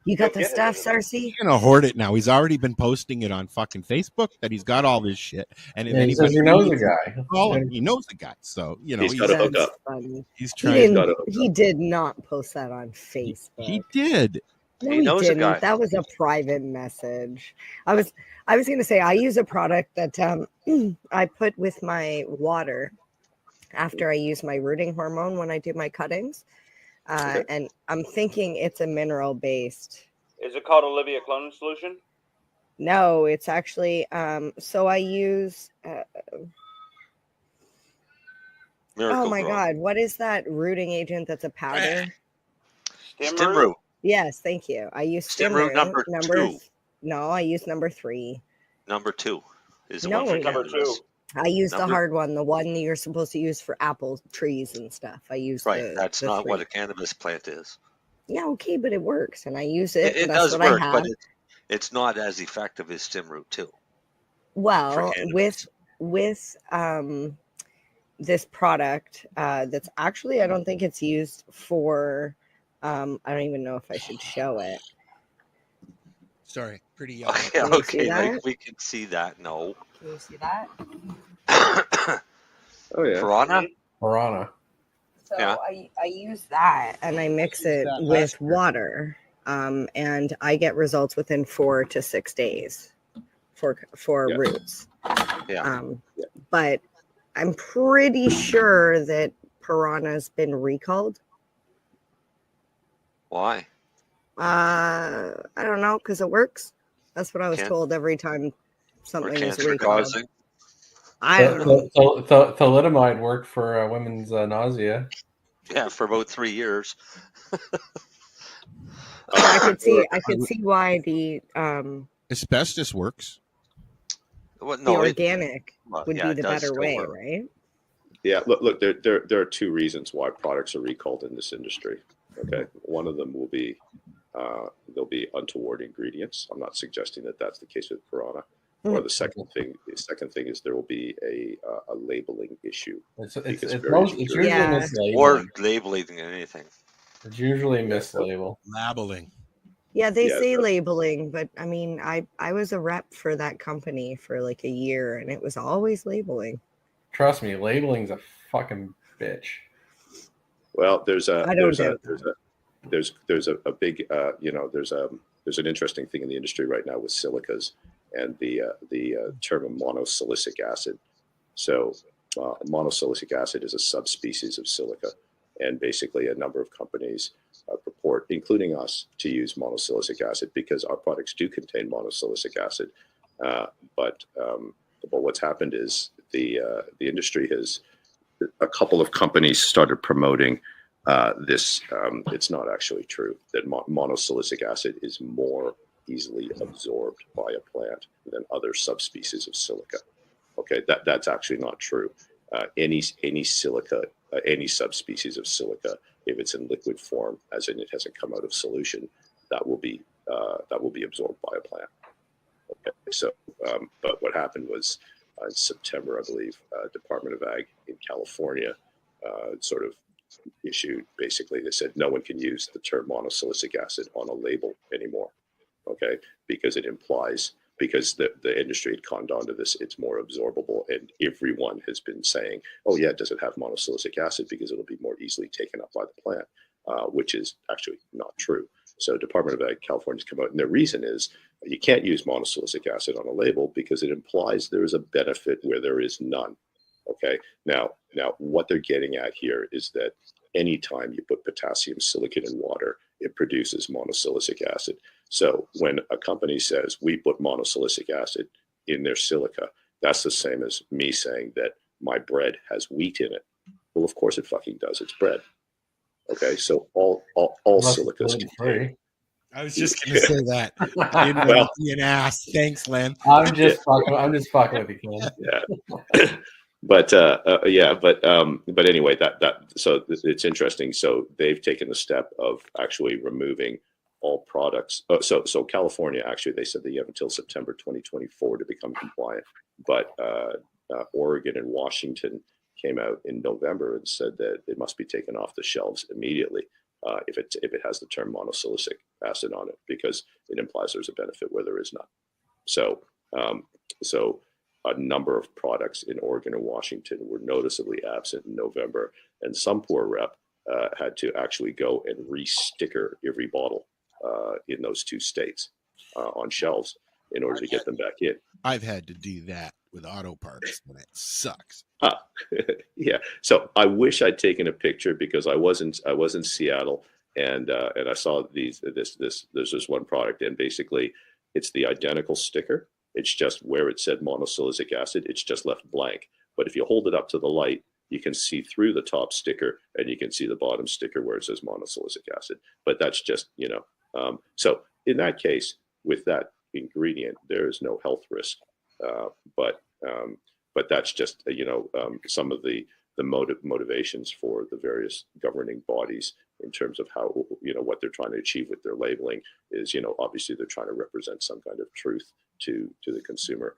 You got the stuff, Darcy. He's gonna hoard it now. He's already been posting it on fucking Facebook that he's got all this shit. And if he says he knows the guy. He knows the guy. So he's got to hook up. He's trying. He did not post that on Facebook. He did. No, he knows didn't. A guy. That was a private message. I was going to say I use a product that I put with my water after I use my rooting hormone when I do my cuttings. And I'm thinking it's a mineral based. Is it called Olivia Clone Solution? No, it's actually so I use oh my God, what is that rooting agent that's a powder? Stimroot. Yes, thank you. I use Stimroot number 2. No, I use number 3. Number 2 is the one for number 2. I use the hard one, the one that you're supposed to use for apple trees and stuff. I use that's not what a cannabis plant is. Yeah, okay, but it works, and I use it. It does work, but it's not as effective as Stimroot 2. Well, with this product, that's actually I don't think it's used for. I don't even know if I should show it. Sorry, pretty young. Okay, like we can see that. No. Can you see that? Oh yeah. Piranha. So yeah. I use that and I mix it with water, and I get results within 4 to 6 days for roots. Yeah. But I'm pretty sure that Piranha's been recalled. Why? I don't know, because it works. That's what I was told every time something is recalled. I don't know. Thalidomide worked for women's nausea. Yeah, for about 3 years. So I could see why the asbestos works. Well, the organic would yeah, be it the does better still way, work. right? Yeah, look. There are two reasons why products are recalled in this industry. Okay, one of them will be there'll be untoward ingredients. I'm not suggesting that that's the case with Corona. Or the second thing is there will be a labeling issue. It's usually mislabeling. Or labeling anything. It's usually mislabel. Labeling. Yeah, they say labeling, but I mean, I was a rep for that company for like a year, and it was always labeling. Trust me, labeling's a fucking bitch. Well, there's a big there's an interesting thing in the industry right now with silicas and the term of monosilicic acid. So monosilicic acid is a subspecies of silica, and basically a number of companies purport, including us, to use monosilicic acid because our products do contain monosilicic acid. But what's happened is the industry has, a couple of companies started promoting this. It's not actually true that monosilicic acid is more easily absorbed by a plant than other subspecies of silica. Okay, that's actually not true. Any silica, any subspecies of silica, if it's in liquid form, as in it hasn't come out of solution, that will be absorbed by a plant. Okay, so but what happened was in September, I believe, Department of Ag in California sort of issued, basically they said no one can use the term monosilicic acid on a label anymore. Okay, because it implies, because the industry had conned onto this, it's more absorbable, and everyone has been saying, oh yeah, does it have monosilicic acid because it'll be more easily taken up by the plant, which is actually not true. So Department of Ag California's come out, and their reason is you can't use monosilicic acid on a label because it implies there is a benefit where there is none. Okay, now what they're getting at here is that anytime you put potassium silicate in water, it produces monosilicic acid. So when a company says we put monosilicic acid in their silica, that's the same as me saying that my bread has wheat in it. Well, of course it fucking does. It's bread. Okay, so all silicas contain. I was just going to say that. I didn't want to be an ass. Thanks, Len. I'm just fucking with you, Ken. Yeah. But anyway, so it's interesting. So they've taken the step of actually removing all products. So California, actually, they said that you have until September 2024 to become compliant. But Oregon and Washington came out in November and said that it must be taken off the shelves immediately if it has the term monosilicic acid on it, because it implies there's a benefit where there is none. So a number of products in Oregon and Washington were noticeably absent in November, and some poor rep had to actually go and re-sticker every bottle in those two states on shelves in order to get them back in. I've had to do that with auto parts, and it sucks. Yeah. So I wish I'd taken a picture because I was in Seattle, and I saw there's this one product, and basically it's the identical sticker. It's just where it said monosilicic acid, it's just left blank. But if you hold it up to the light, you can see through the top sticker and you can see the bottom sticker where it says monosilicic acid. But that's just, so in that case, with that ingredient, there is no health risk. But that's just, some of the motivations for the various governing bodies in terms of how, what they're trying to achieve with their labeling is, obviously they're trying to represent some kind of truth to the consumer.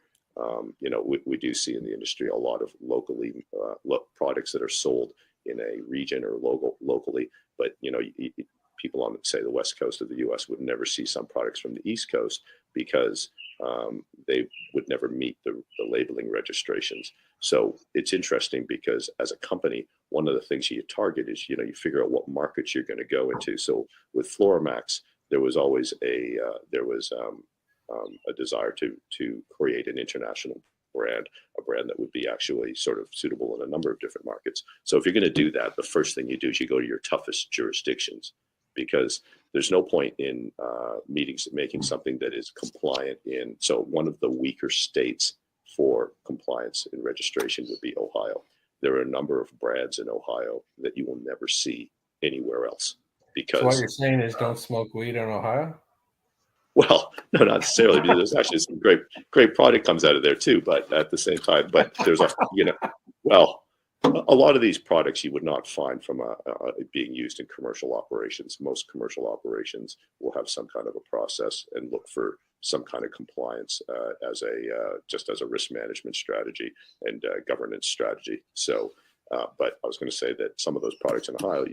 We do see in the industry a lot of locally products that are sold in a region or locally, but people on, say, the west coast of the U.S. would never see some products from the east coast because they would never meet the labeling registrations. So it's interesting because as a company, one of the things you target is, you figure out what markets you're going to go into. So with FloraMax, there was always a desire to create an international brand, a brand that would be actually sort of suitable in a number of different markets. So if you're going to do that, the first thing you do is you go to your toughest jurisdictions, because there's no point in making something that is compliant in. So one of the weaker states for compliance and registration would be Ohio. There are a number of brands in Ohio that you will never see anywhere else because So what you're saying is don't smoke weed in Ohio? well, no, not necessarily. Because there's actually some great product comes out of there too. But at the same time, but there's a a lot of these products you would not find from being used in commercial operations. Most commercial operations will have some kind of a process and look for some kind of compliance as a risk management strategy and governance strategy. So, but I was going to say that some of those products in Ohio.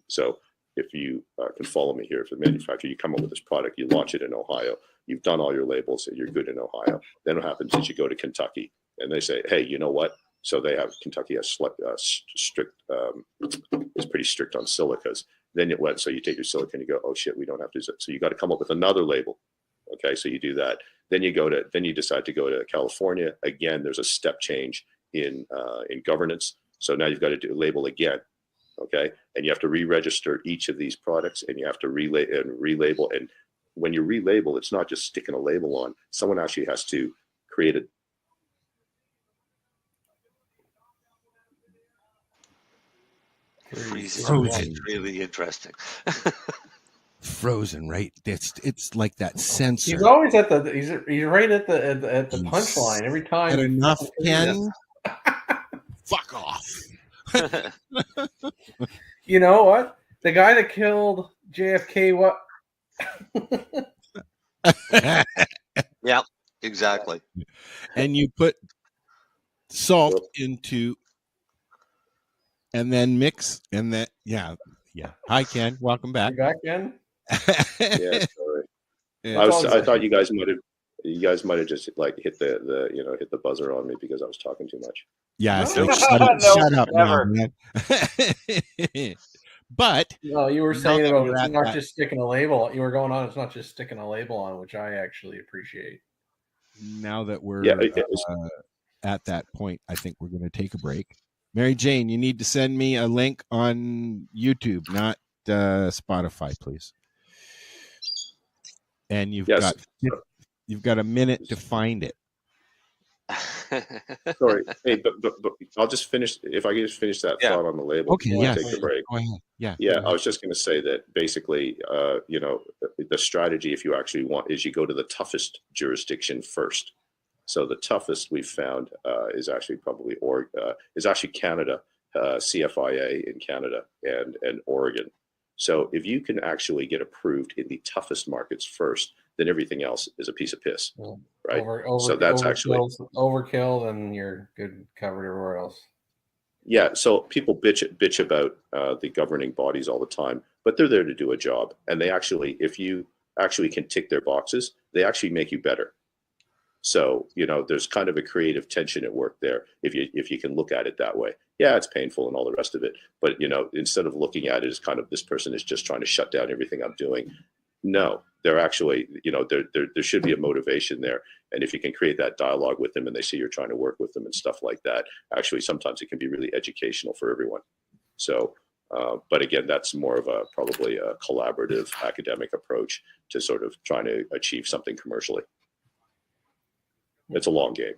So if you can follow me here, for the manufacturer, you come up with this product, you launch it in Ohio, you've done all your labels, and you're good in Ohio. Then what happens is you go to Kentucky, and they say, hey, you know what? So Kentucky has strict, is pretty strict on silicas. Then so you take your silica and you go, oh shit, we don't have to. So you got to come up with another label. Okay, so you do that. Then you decide to go to California. Again, there's a step change in governance. So now you've got to do a label again. Okay, and you have to re-register each of these products, and you have to relabel. And when you relabel, it's not just sticking a label on. Someone actually has to create a Frozen. Really interesting. Frozen, right? It's like that sensor. He's always he's right at the punchline every time. Had enough, Ken. Fuck off. You know what? The guy that killed JFK, what? Yeah, exactly. And you put salt into, and then mix, and then yeah. Hi, Ken. Welcome back. You back, Ken? Yeah, sorry. I thought you guys might have just like hit the buzzer on me because I was talking too much. Yeah, No, shut up, never. man. But no, you were saying about it's not just sticking a label. You were going on. It's not just sticking a label on, which I actually appreciate. Now that we're at that point, I think we're going to take a break. Mary Jane, you need to send me a link on YouTube, not Spotify, please. And you've got a minute to find it. Sorry, hey, but I'll just finish. If I can just finish that thought on the label. Okay, yeah. Take the break. Go ahead. Yeah. I was just going to say that basically, the strategy, if you actually want, is you go to the toughest jurisdiction first. So the toughest we've found is actually probably Canada, CFIA in Canada and Oregon. So if you can actually get approved in the toughest markets first, then everything else is a piece of piss, right? So that's actually overkill, then you're good covered everywhere else. Yeah, so people bitch about the governing bodies all the time, but they're there to do a job, and they actually, if you actually can tick their boxes, they actually make you better. So there's kind of a creative tension at work there if you can look at it that way. Yeah, it's painful and all the rest of it, but instead of looking at it as kind of this person is just trying to shut down everything I'm doing, no, they're actually there should be a motivation there, and if you can create that dialogue with them and they see you're trying to work with them and stuff like that, actually sometimes it can be really educational for everyone. So but again, that's more of probably a collaborative academic approach to sort of trying to achieve something commercially. It's a long game.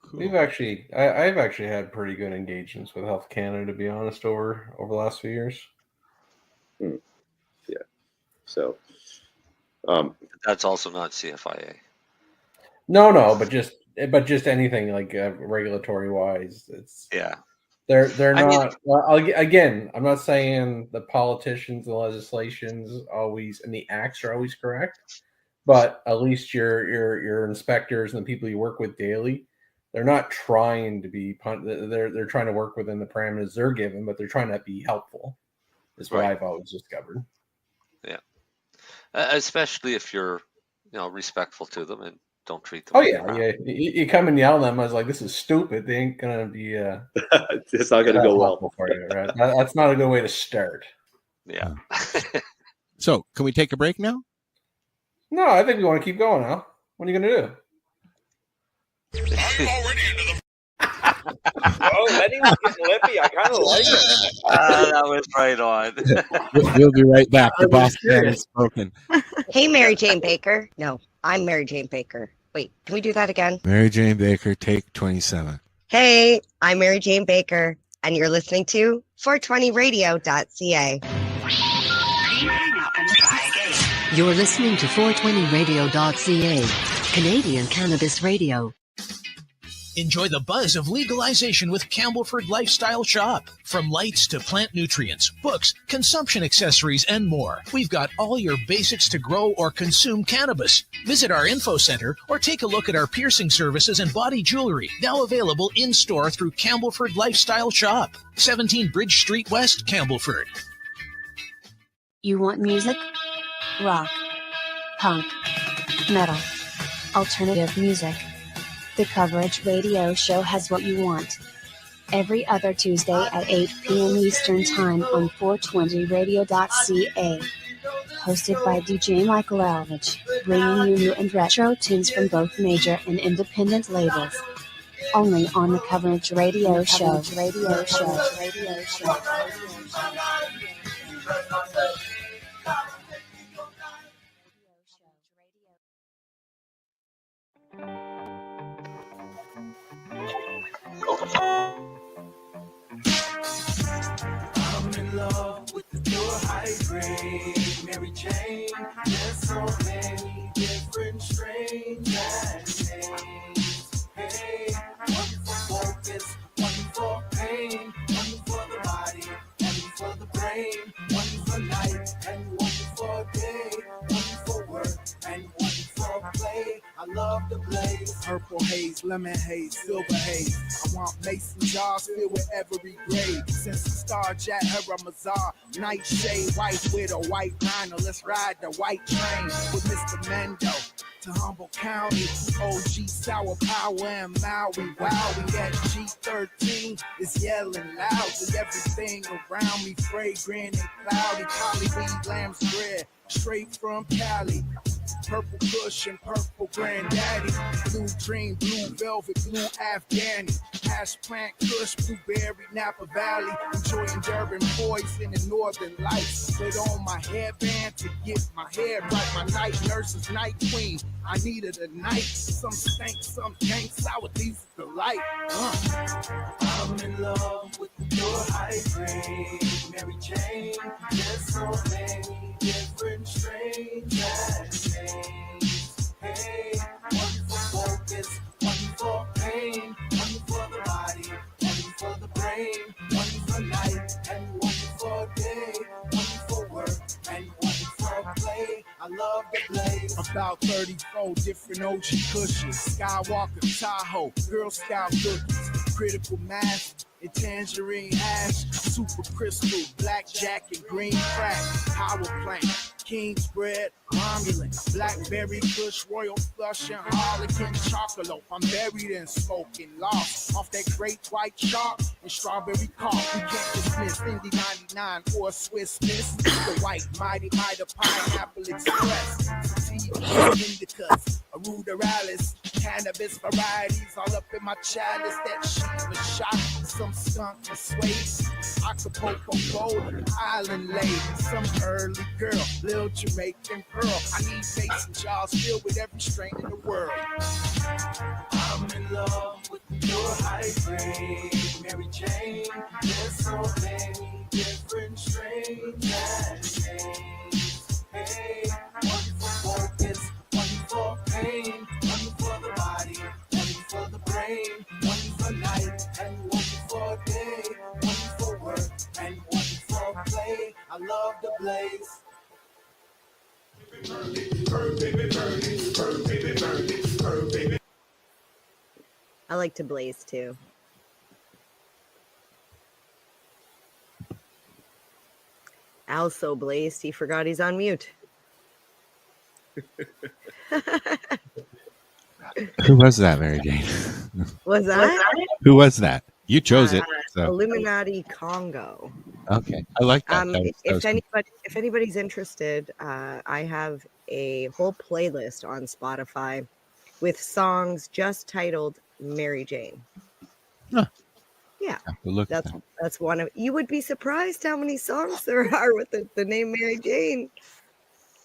Cool. I've actually had pretty good engagements with Health Canada, to be honest, over the last few years. Yeah. So that's also not CFIA. No, but just anything like regulatory wise, it's they're not. Again, I'm not saying the politicians, the legislations always, and the acts are always correct. But at least your inspectors and the people you work with daily, they're not trying to be they're trying to work within the parameters they're given, but they're trying to be helpful. Is what I've always discovered. Yeah, especially if you're respectful to them and don't treat them. Oh yeah. You come and yell at them. I was like, this is stupid. They ain't gonna be. It's not gonna go well for you, right? That's not a good way to start. Yeah. So, can we take a break now? No, I think we want to keep going now. What are you going to do? I'm already into the. Oh, Lenny was getting lippy. I kind of like it. That was right on. We'll be right back. The boss man has spoken. Hey, Mary Jane Baker. No, I'm Mary Jane Baker. Wait, can we do that again? Mary Jane Baker, take 27. Hey, I'm Mary Jane Baker, and you're listening to 420radio.ca. up and try again. You're listening to 420radio.ca, Canadian Cannabis Radio. Enjoy the buzz of legalization with Campbellford Lifestyle Shop. From lights to plant nutrients, books, consumption accessories, and more, we've got all your basics to grow or consume cannabis. Visit our info center or take a look at our piercing services and body jewelry, now available in-store through Campbellford Lifestyle Shop, 17 Bridge Street West, Campbellford. You want music? Rock, punk, metal, alternative music. The Coverage Radio Show has what you want. Every other Tuesday at 8 p.m. Eastern Time on 420radio.ca. Hosted by DJ Michael Alvich, bringing you new and retro tunes from both major and independent labels. Only on the Coverage Radio Show. Radio Show. Radio Show. I'm in love with the pure hydrate, Mary Jane. There's so many different strains and names. Hey, one for focus, one for pain, one for the body, one for the brain, one for night and one for day, one for work and one for play. I love the blaze. Purple haze, lemon haze, silver haze. I want mason jars filled with every grade. Since the star jet, Haramazar, nightshade, white with a white rhino. Let's ride the white train with Mr. Mendo to Humboldt County. OG Sour Power and Maui. Wow, we at G13 is yelling loudly. Everything around me fragrant and cloudy. Collie lamb's bread, straight from Cali. Purple Kush and purple granddaddy. Blue dream, blue velvet, blue Afghani. Hash plant Kush, blueberry, Napa Valley. Enjoying Durban boys in the northern lights. Put on my headband to get my hair right. My night nurse's night queen. I needed a night. Some stank, some dank, sour, these the light. I'm in love with the pure hydrate, Mary Jane. There's so many different strains and names. Hey, one for focus, one for pain, one for the body, one for the brain, one for night and one for day, one for work and one for play. I love the blaze. About 34 different OG cushions. Skywalker, Tahoe, Girl Scout cookies. Critical mass and tangerine hash. Super crystal, blackjack and green crack. Power plant, King's bread, Romulan. Blackberry Kush, Royal Flush, and Harlequin Chocolate. I'm buried in smoking lost. Off that great white chalk and strawberry cough. We can't dismiss Indy 99 or Swiss Miss. The white mighty Pineapple Express. Indicas, Aruderalis, cannabis varieties all up in my chalice. That shit was shot, some skunk and suede. Acapulco gold, island lady, some early girl, little Jamaican pearl. I need mason jars filled with every strain in the world. I'm in love with the pure hydrate, Mary Jane. There's so many different strains and names. Hey, one for focus, one for pain, one for the body, one for the brain, one for night and one for day, one for work and one for play. I love the blaze. I like to blaze too. Al's so blazed, he forgot he's on mute. Who was that, Mary Jane? Was that? Who was that? You chose it. So. Illuminati Congo. Okay, I like that. If anybody's interested, I have a whole playlist on Spotify with songs just titled Mary Jane. Huh. Yeah, look that's one of. You would be surprised how many songs there are with the name Mary Jane.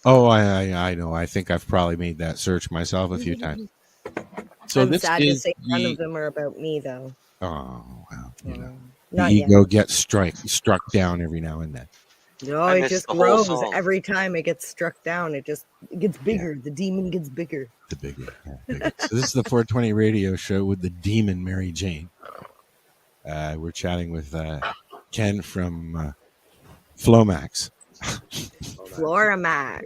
Oh, I know. I think I've probably made that search myself a few times. So I'm this sad is to say none of them are about me, though. Oh, well, you know, the Not ego yet. gets struck down every now and then. No, I it missed just the whole grows song. every time it gets struck down. It gets bigger. The demon gets bigger. The bigger. So this is the 420 radio show with the demon Mary Jane. We're chatting with Ken from FloraMax. FloraMax.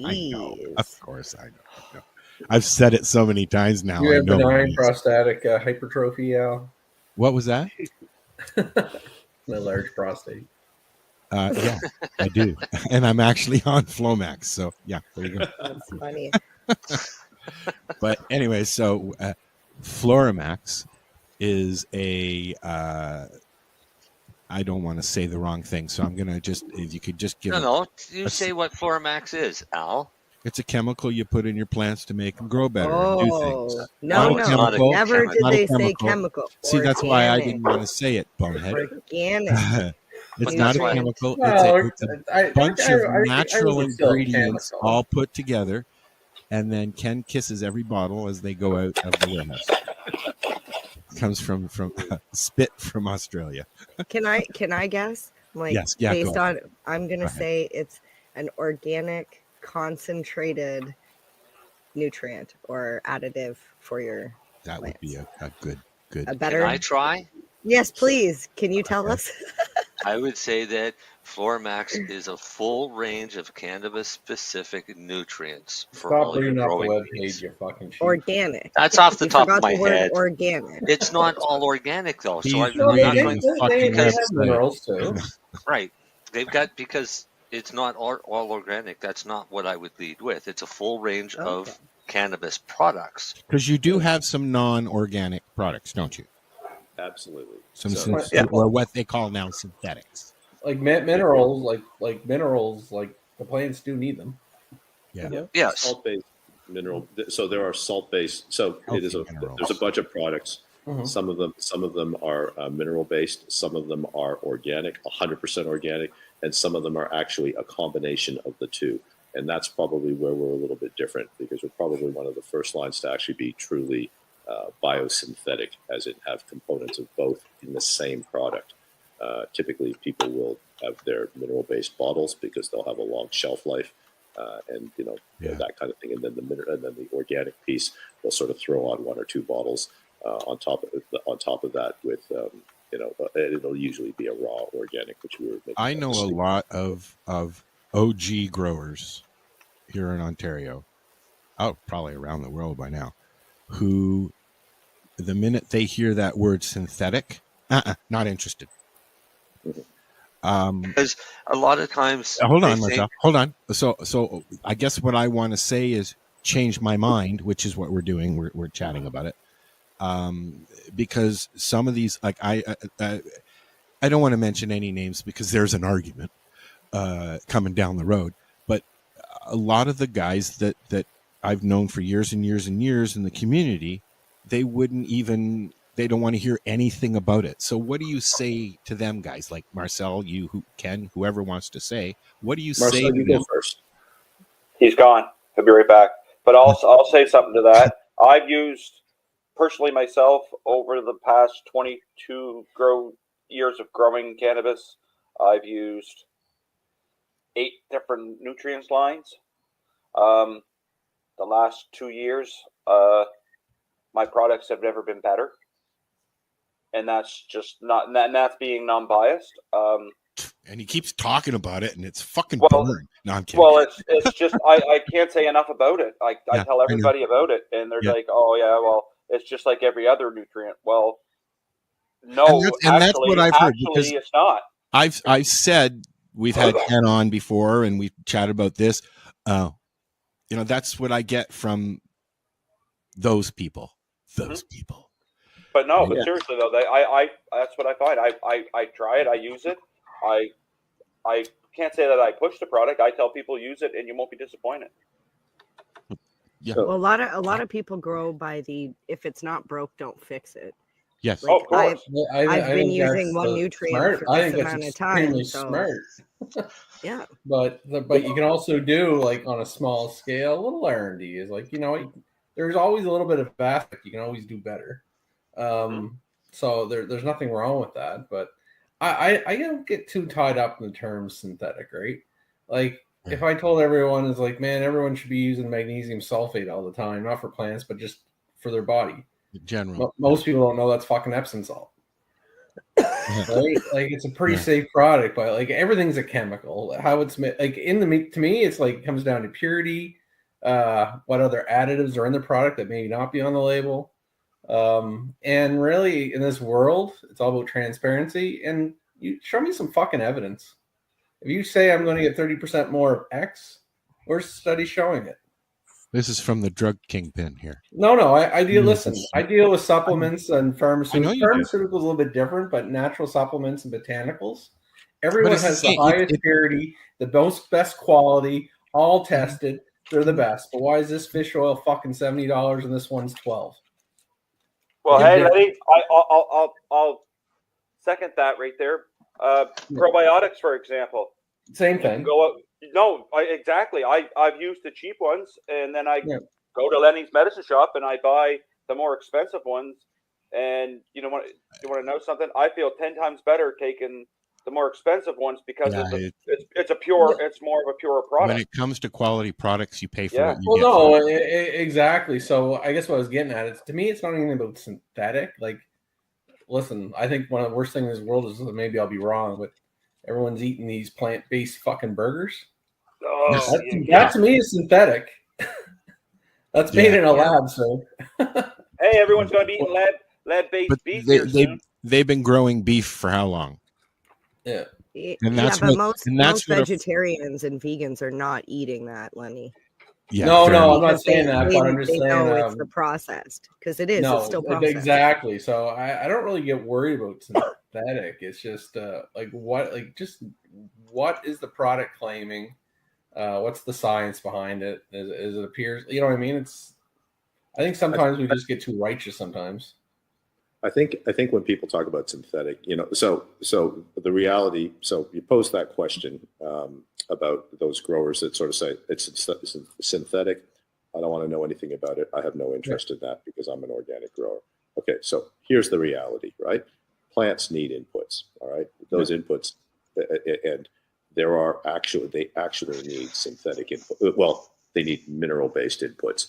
I know. Jeez. Of course, I know. I've said it so many times now. You I have know. benign prostatic hypertrophy, Al. What was that? My large prostate. Yeah, I do. And I'm actually on FloraMax. So, yeah, there you go. That's funny. But anyway, so FloraMax is a, I don't want to say the wrong thing. So I'm going to just, if you could just give No. You say what FloraMax is, Al. It's a chemical you put in your plants to make them grow better and do things. No, it's no. not a Never did chemical. they say chemical. See, that's why I Organic. didn't want to say it, bonehead. Organic. It's But not that's a why- chemical. Well, It's a bunch of natural would still ingredients chemical. all put together, and then Ken kisses every bottle as they go out of the warehouse. Comes from spit from Australia. Can I guess? Like Yes, yeah, based go on I'm Go gonna ahead. say it's an organic concentrated nutrient or additive for your That would be a good. a better Can I try? Yes, please. Can you tell us? I would say that FloraMax is a full range of cannabis-specific nutrients for Stop all your reading off the growing webpage, needs. you fucking sheep. Organic. That's off the You top forgot of my the word head. Organic. It's not all organic though, so He's I'm No, not reading going the fucking they have website. minerals too. right. They've got because it's not all organic. That's not what I would lead with. It's a full range of cannabis products. Because you do have some non-organic products, don't you? Absolutely. Some So- or what they call now synthetics. Like minerals, like minerals, like the plants do need them. Yeah. Yes. Salt-based mineral. So there are salt-based. So it is minerals. there's a bunch of products. Mhm. Some of them are mineral-based. Some of them are organic, 100% organic, and some of them are actually a combination of the two. And that's probably where we're a little bit different because we're probably one of the first lines to actually be truly biosynthetic, as in have components of both in the same product. Typically, people will have their mineral-based bottles because they'll have a long shelf life, and that kind of thing. And then the organic piece, they'll sort of throw on one or two bottles on top of that with it'll usually be a raw organic, which we were making. I know a lot of OG growers here in Ontario, probably around the world by now, who the minute they hear that word synthetic, not interested. Because a lot of times, Hold on, they Marcel. Hold on. So I guess what I want to say is change my mind, which is what we're doing. We're chatting about it. Because some of these, like I don't want to mention any names because there's an argument coming down the road. But a lot of the guys that I've known for years and years and years in the community, they don't want to hear anything about it. So what do you say to them guys like Marcel, whoever wants to say, what do you Marcel, say to you go them? first. He's gone. He'll be right back. But I'll say something to that. I've used personally myself over the past 22 years of growing cannabis. I've used 8 different nutrients lines. The last 2 years, my products have never been better. And that's just not, and that's being non-biased. And he keeps talking about it, and it's fucking Well, boring. No, I'm kidding. Well, it's just I can't say enough about it. I Yeah, tell I know. everybody about it, and they're Yeah. like, "Oh yeah, well, it's just like every other nutrient." Well, no, that's what I've heard, because it's not. I've said we've had Ken on before, and we've chatted about this. That's what I get from those people. Those people. But no, Yeah. but seriously though, I that's what I find. I try it, I use it. I can't say that I push the product. I tell people use it, and you won't be disappointed. Yeah. Well, a lot of people grow by the if it's not broke, don't fix it. Yes. Like, of course. I've been think using that's one the nutrient smart. for I this think that's amount of time. extremely So smart. yeah. But you can also do like on a small scale, a little R&D is like, there's always a little bit of aspect. You can always do better. So there's nothing wrong with that. But I don't get too tied up in the term synthetic, right? Like if I told everyone is like, man, everyone should be using magnesium sulfate all the time, not for plants, but just for their body. In general. Most people don't know that's fucking Epsom salt. Right? Like it's a pretty safe product, but like everything's a chemical. How it's made, like in the to me, it's like it comes down to purity, what other additives are in the product that may not be on the label. And really in this world, it's all about transparency. And you show me some fucking evidence. If you say I'm going to get 30% more of X, where's the study showing it? This is from the drug kingpin here. No. I deal. Listen, I deal with supplements and pharmaceuticals. Pharmaceuticals a little bit different, but natural supplements and botanicals. Everyone has the highest purity, the best quality, all tested. They're the best. But why is this fish oil fucking $70 and this one's $12? Well, hey, Lenny, I'll second that right there. Probiotics, for example. Same thing. Exactly. I've used the cheap ones, and then I go to Lenny's medicine shop and I buy the more expensive ones. And you want to know something? I feel 10 times better taking the more expensive ones because it's more of a pure product. When it comes to quality products, you pay for it. Exactly. So I guess what I was getting at is, to me, it's not even about synthetic. Like, listen, I think one of the worst things in this world is, maybe I'll be wrong, but everyone's eating these plant-based fucking burgers. That to me is synthetic. That's made in a lab, so. Hey, everyone's going to be eating lead-based beef here soon. They've been growing beef for how long? Yeah. And that's but most vegetarians and vegans are not eating that, Lenny. Yeah, no, I'm not saying that, but I'm just saying it's the processed, because it is. It's still processed. Exactly. So I don't really get worried about synthetic. It's just what is the product claiming? What's the science behind it? As it appears, you know what I mean? I think sometimes we just get too righteous sometimes. I think when people talk about synthetic, so the reality. So you pose that question about those growers that sort of say it's synthetic. I don't want to know anything about it. I have no interest in that because I'm an organic grower. Okay, so here's the reality, right? Plants need inputs. All right, those inputs, and they actually need synthetic input. Well, they need mineral-based inputs.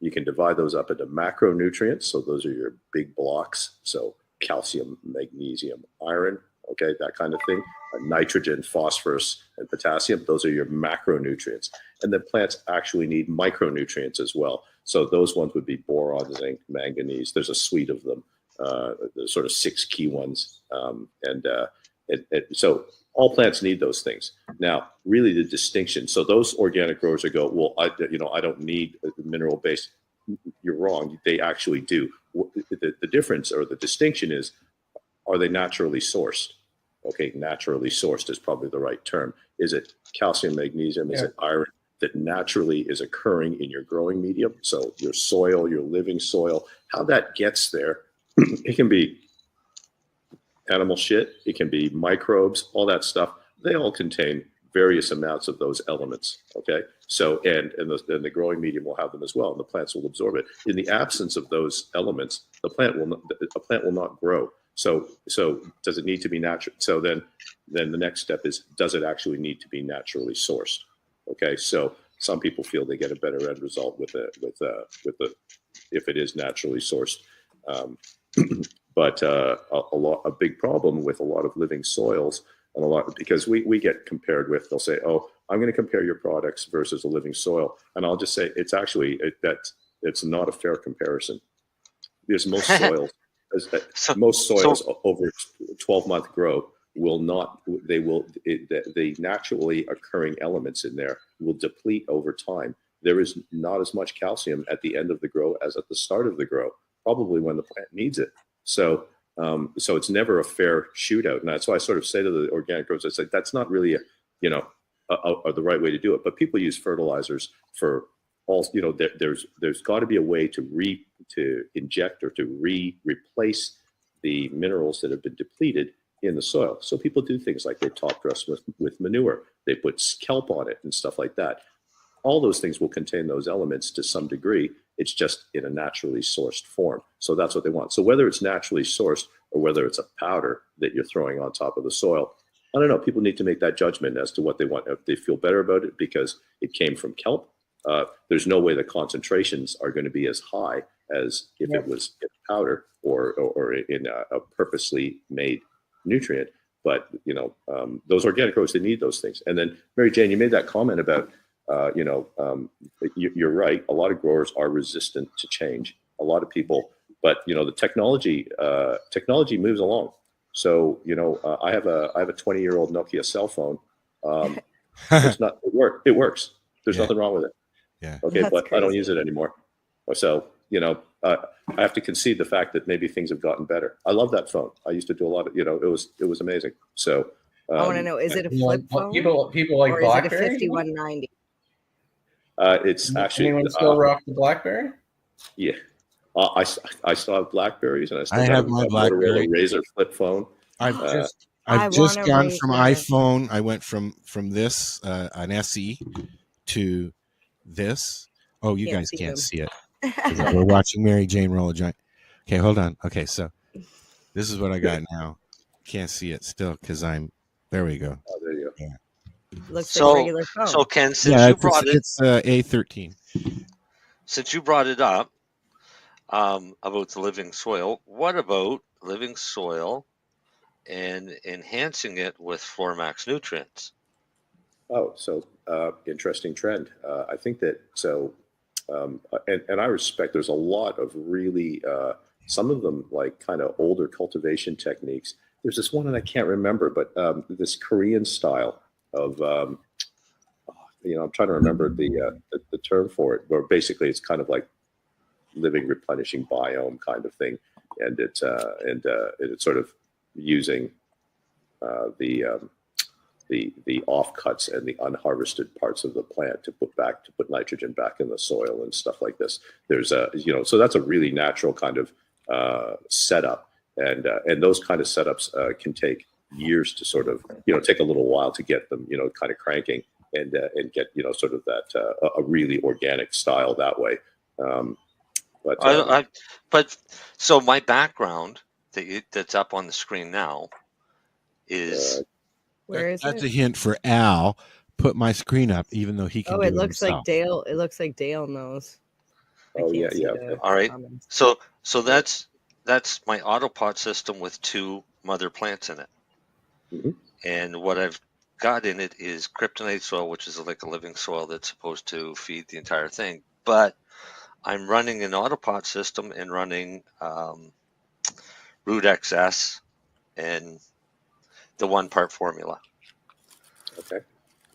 You can divide those up into macronutrients. So those are your big blocks. So calcium, magnesium, iron, okay, that kind of thing. Nitrogen, phosphorus, and potassium. Those are your macronutrients. And then plants actually need micronutrients as well. So those ones would be boron, zinc, manganese. There's a suite of them. There's sort of 6 key ones. So all plants need those things. Now, really the distinction. So those organic growers that go, well, I don't need mineral based. You're wrong. They actually do. The difference or the distinction is, are they naturally sourced? Okay, naturally sourced is probably the right term. Is it calcium, magnesium? Is it iron that naturally is occurring in your growing medium? So your soil, your living soil, how that gets there, it can be animal shit, it can be microbes, all that stuff. They all contain various amounts of those elements. Okay, so and the growing medium will have them as well, and the plants will absorb it. In the absence of those elements, a plant will not grow. So does it need to be natural? So then the next step is, does it actually need to be naturally sourced? Okay, so some people feel they get a better end result with if it is naturally sourced. But a big problem with a lot of living soils, and because we get compared with, they'll say, oh, I'm going to compare your products versus a living soil, and I'll just say it's actually it's not a fair comparison, because most soils over 12-month grow the naturally occurring elements in there will deplete over time. There is not as much calcium at the end of the grow as at the start of the grow, probably when the plant needs it. So it's never a fair shootout, and that's why I sort of say to the organic growers, I say that's not really the right way to do it. But people use fertilizers for all. There's got to be a way to inject or to replace the minerals that have been depleted in the soil. So people do things like they top dress with manure, they put kelp on it and stuff like that. All those things will contain those elements to some degree. It's just in a naturally sourced form. So that's what they want. So whether it's naturally sourced or whether it's a powder that you're throwing on top of the soil. I don't know. People need to make that judgment as to what they want. If they feel better about it because it came from kelp, there's no way the concentrations are going to be as high as if it was in powder or in a purposely made nutrient. But, those organic growers, they need those things. And then, Mary Jane, you made that comment about, you're right. A lot of growers are resistant to change. A lot of people, but, the technology moves along. So, I have a 20-year-old Nokia cell phone. It works. There's nothing wrong with it. Yeah. Okay. That's but crazy. I don't use it anymore. So, I have to concede the fact that maybe things have gotten better. I love that phone. I used to do a lot of, it was amazing. So I want to know, is it a flip phone? People like or BlackBerry? Is it a 5190? It's actually. Anyone still rock the BlackBerry? Yeah. I still have Blackberries, and I still have my BlackBerry. Motorola Razr flip phone. I've I just wanna gone rate from that. iPhone. I went from this an SE to this. Oh, you Can't guys see can't them. see it. We're watching Mary Jane roll a joint. Okay, hold on. Okay, so this is what I got now. Can't see it still because I'm. There we go. Oh, there you go. Yeah. Looks like a regular phone. So Ken, since Yeah, you brought it's A13. Since you brought it up about the living soil, what about living soil and enhancing it with FloraMax nutrients? Oh, so interesting trend. I think that so, and I respect. There's a lot of really some of them like kind of older cultivation techniques. There's this one, and I can't remember, but this Korean style of I'm trying to remember the term for it, where basically it's kind of like living replenishing biome kind of thing, and it's sort of using the offcuts and the unharvested parts of the plant to put nitrogen back in the soil and stuff like this. There's so that's a really natural kind of setup, and those kind of setups can take years to sort of take a little while to get them kind of cranking and get sort of that a really organic style that way. But so my background that's up on the screen now is Where is That's it? a hint for Al. Put my screen up, even though he can. Oh, do it looks like himself. Dale. It looks like Dale knows. I Oh, can't yeah, see yeah. the all right. comments. So that's my autopot system with 2 mother plants in it. Mhm. And what I've got in it is kryptonite soil, which is like a living soil that's supposed to feed the entire thing. But I'm running an autopot system and running root excess and the 1-part formula. Okay.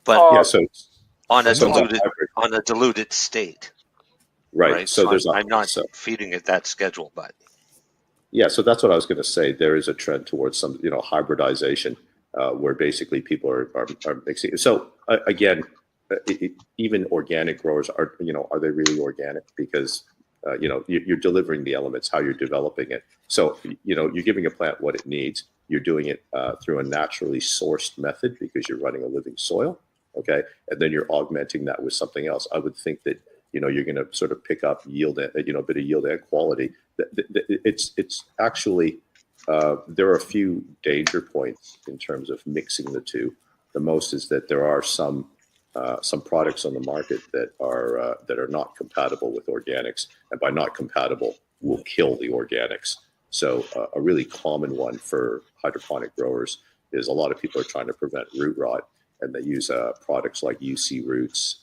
But Yeah. So on a so it's a diluted hybrid. state. Right. So there's I'm not feeding it that schedule, but Yeah, so that's what I was going to say. There is a trend towards some, hybridization, where basically people are mixing. So again, even organic growers are they really organic? Because you're delivering the elements, how you're developing it. So you're giving a plant what it needs. You're doing it through a naturally sourced method because you're running a living soil. Okay, and then you're augmenting that with something else. I would think that you're going to sort of pick up yield, a bit of yield and quality. It's actually there are a few danger points in terms of mixing the two. The most is that there are some products on the market that are not compatible with organics, and by not compatible will kill the organics. So a really common one for hydroponic growers is a lot of people are trying to prevent root rot, and they use products like UC Roots.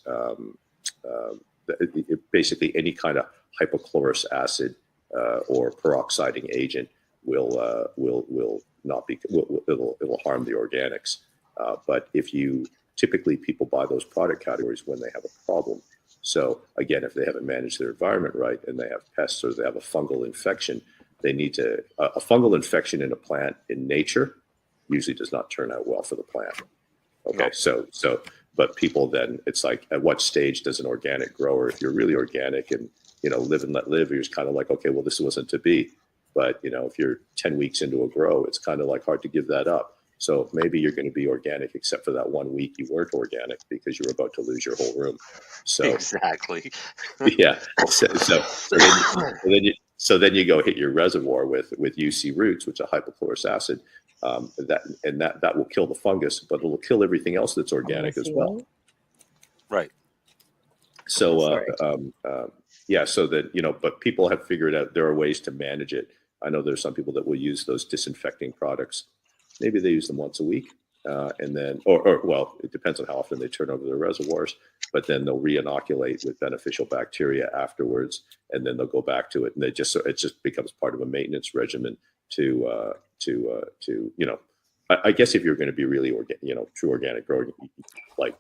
Basically, any kind of hypochlorous acid or peroxiding agent will harm the organics. But if you typically people buy those product categories when they have a problem. So again, if they haven't managed their environment right and they have pests or they have a fungal infection, they need to. A fungal infection in a plant in nature usually does not turn out well for the plant. Okay, no. So. But people then, it's like, at what stage does an organic grower, if you're really organic and, live and let live, you're just kind of like, okay, well, this wasn't to be. But, if you're 10 weeks into a grow, it's kind of like hard to give that up. So maybe you're going to be organic, except for that 1 week you weren't organic because you were about to lose your whole room. So exactly. Yeah. So So then you go hit your reservoir with UC roots, which are hypochlorous acid, that will kill the fungus, but it will kill everything else that's organic as well. Right. So so that but people have figured out there are ways to manage it. I know there's some people that will use those disinfecting products. Maybe they use them once a week, and then well, it depends on how often they turn over their reservoirs. But then they'll re-inoculate with beneficial bacteria afterwards, and then they'll go back to it, and it just becomes part of a maintenance regimen to I guess if you're going to be really true organic growing, like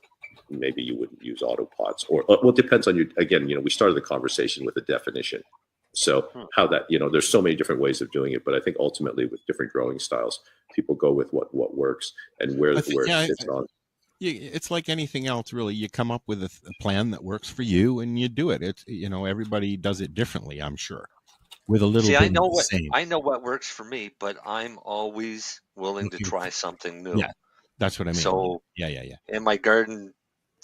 maybe you wouldn't use auto pots, or well, it depends on you. Again, we started the conversation with a definition. So how that, there's so many different ways of doing it, but I think ultimately with different growing styles, people go with what works and where it fits on. It's like anything else, really. You come up with a plan that works for you, and you do it. It's everybody does it differently, I'm sure, with a little bit I know of the same. I know what works for me, but I'm always willing to try something new. Yeah, that's what I mean. So yeah. In my garden,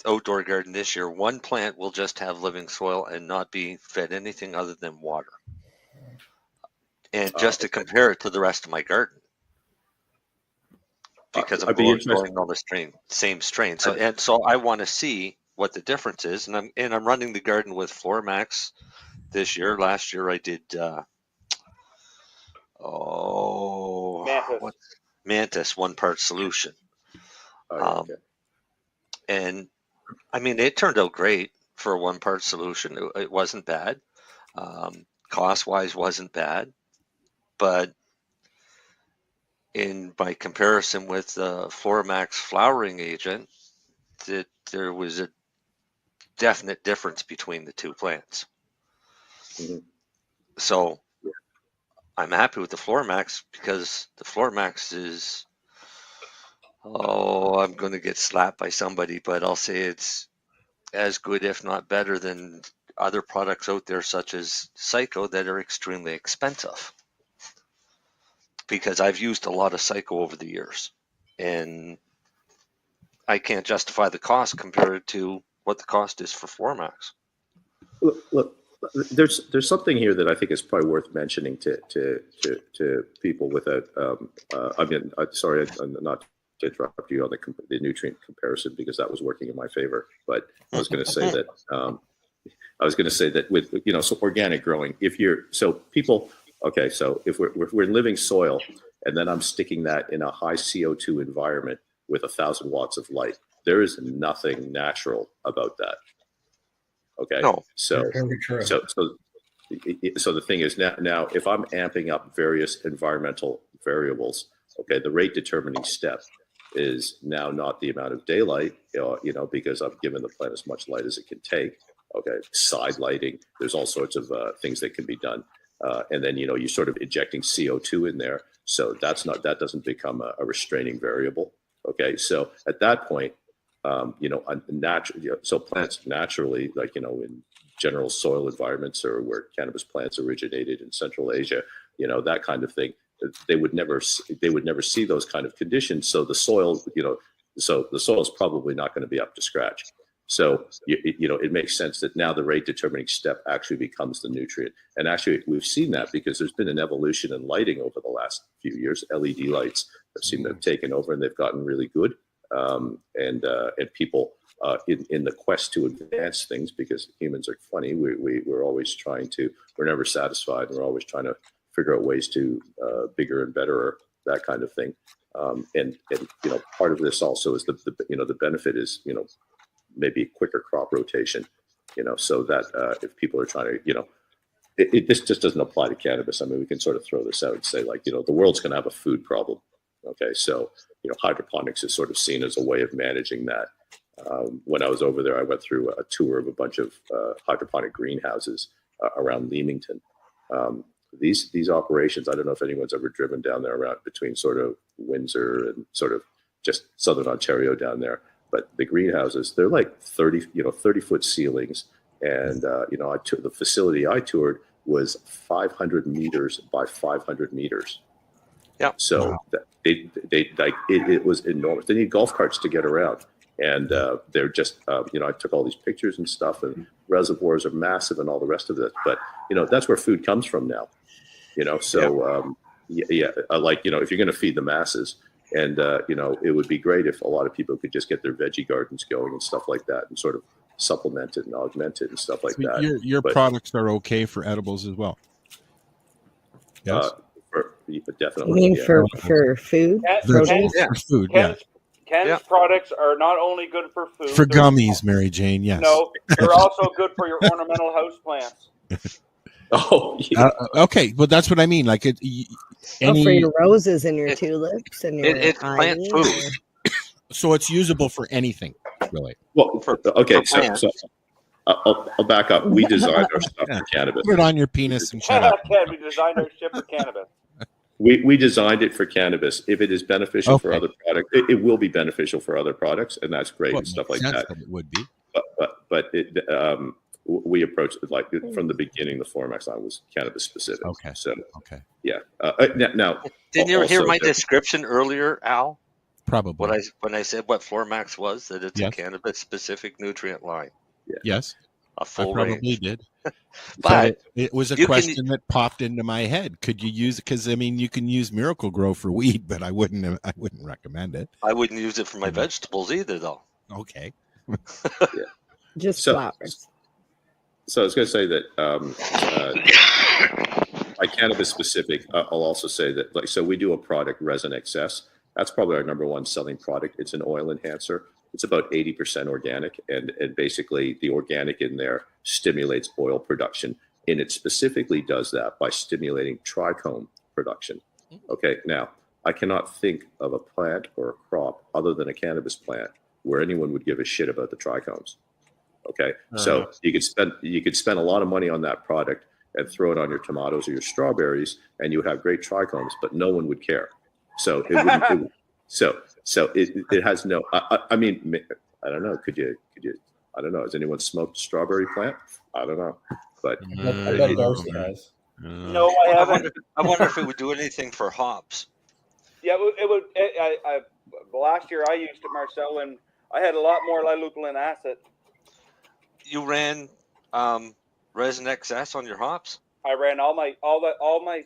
outdoor garden this year, one plant will just have living soil and not be fed anything other than water, and just to compare it to the rest of my garden. Because I'm growing all the same strain. So I want to see what the difference is, and I'm running the garden with FloraMax this year. Last year I did Mantis 1 part solution. And I mean, it turned out great for a 1 part solution. It wasn't bad. Cost wise wasn't bad, but in my comparison with the FloraMax flowering agent, that there was a definite difference between the two plants. Mm-hmm. So I'm happy with the FloraMax, because the FloraMax is, I'm going to get slapped by somebody, but I'll say it's as good, if not better, than other products out there such as Psycho that are extremely expensive. Because I've used a lot of Psycho over the years, and I can't justify the cost compared to what the cost is for FloraMax. Look, there's something here that I think is probably worth mentioning to people without. Sorry, I'm not to interrupt you on the nutrient comparison, because that was working in my favor. But I was going to say that with so organic growing, so if we're in living soil, and then I'm sticking that in a high CO2 environment with 1,000 watts of light, there is nothing natural about that. Okay. No. So the thing is now if I'm amping up various environmental variables, okay, the rate determining step is now not the amount of daylight, because I've given the plant as much light as it can take. Okay. Side lighting. There's all sorts of things that can be done. And then, you're sort of injecting CO2 in there. So that doesn't become a restraining variable. Okay. So at that point, so plants naturally, like, in general soil environments, or where cannabis plants originated in Central Asia, that kind of thing, they would never see those kind of conditions. So the soil, the soil is probably not going to be up to scratch. So, it makes sense that now the rate determining step actually becomes the nutrient. And actually, we've seen that because there's been an evolution in lighting over the last few years. LED lights seem to have taken over, and they've gotten really good. And people in the quest to advance things, because humans are funny, we're always we're never satisfied. We're always trying to figure out ways to bigger and better, or that kind of thing. And part of this also is the benefit is, maybe quicker crop rotation, so that if people are trying to, this just doesn't apply to cannabis. I mean, we can sort of throw this out and say, like, the world's going to have a food problem. Okay. So, hydroponics is sort of seen as a way of managing that. When I was over there, I went through a tour of a bunch of hydroponic greenhouses around Leamington. These operations, I don't know if anyone's ever driven down there around between sort of Windsor and sort of just southern Ontario down there. But the greenhouses, they're like 30-foot ceilings. And, the facility I toured was 500 meters by 500 meters. Yeah. So it was enormous. They need golf carts to get around. And they're just, I took all these pictures and stuff, and reservoirs are massive and all the rest of it. But, that's where food comes from now, so if you're going to feed the masses, and, it would be great if a lot of people could just get their veggie gardens going and stuff like that and sort of supplement it and augment it and stuff like that. Your products are okay for edibles as well. Yes. Definitely. You mean for food? Food, Ken's products are not only good for food. For gummies, Mary Jane, yes. No, they're also good for your ornamental house plants. Okay, but that's what I mean. Like for your roses and your tulips and your it's plant food. So it's usable for anything, really. Well, okay, so I'll back up. We designed our stuff for cannabis. Put it on your penis and shut up. We designed our shit for cannabis. We designed it for cannabis. If it is beneficial for other products, it will be beneficial for other products, and that's great and stuff like that. It would be. But we approached it like from the beginning. The FloraMax line was cannabis specific. Okay. So yeah. Now, didn't you hear my description earlier, Al? Probably. When I said what FloraMax was, that it's a cannabis specific nutrient line. Yeah. Yes. A full probably range. did. But it was a question that popped into my head. Could you use it? Because you can use Miracle Grow for weed, but I wouldn't recommend it. I wouldn't use it for my vegetables either, though. Okay. Just flowers. So I was going to say that by cannabis specific, I'll also say that so we do a product, Resin XS. That's probably our number one selling product. It's an oil enhancer. It's about 80% organic, and basically the organic in there stimulates oil production, and it specifically does that by stimulating trichome production. Okay, now I cannot think of a plant or a crop other than a cannabis plant where anyone would give a shit about the trichomes. Okay, so you could spend a lot of money on that product and throw it on your tomatoes or your strawberries, and you would have great trichomes, but no one would care. So it wouldn't. So it has no. I mean, I don't know. Could you? I don't know. Has anyone smoked a strawberry plant? I don't know. But I bet Darcy has. No, I haven't. I wonder if it would do anything for hops. Yeah, it would. Last year I used it, Marcel, and I had a lot more lilupulin acid. You ran Resin XS on your hops? I ran all my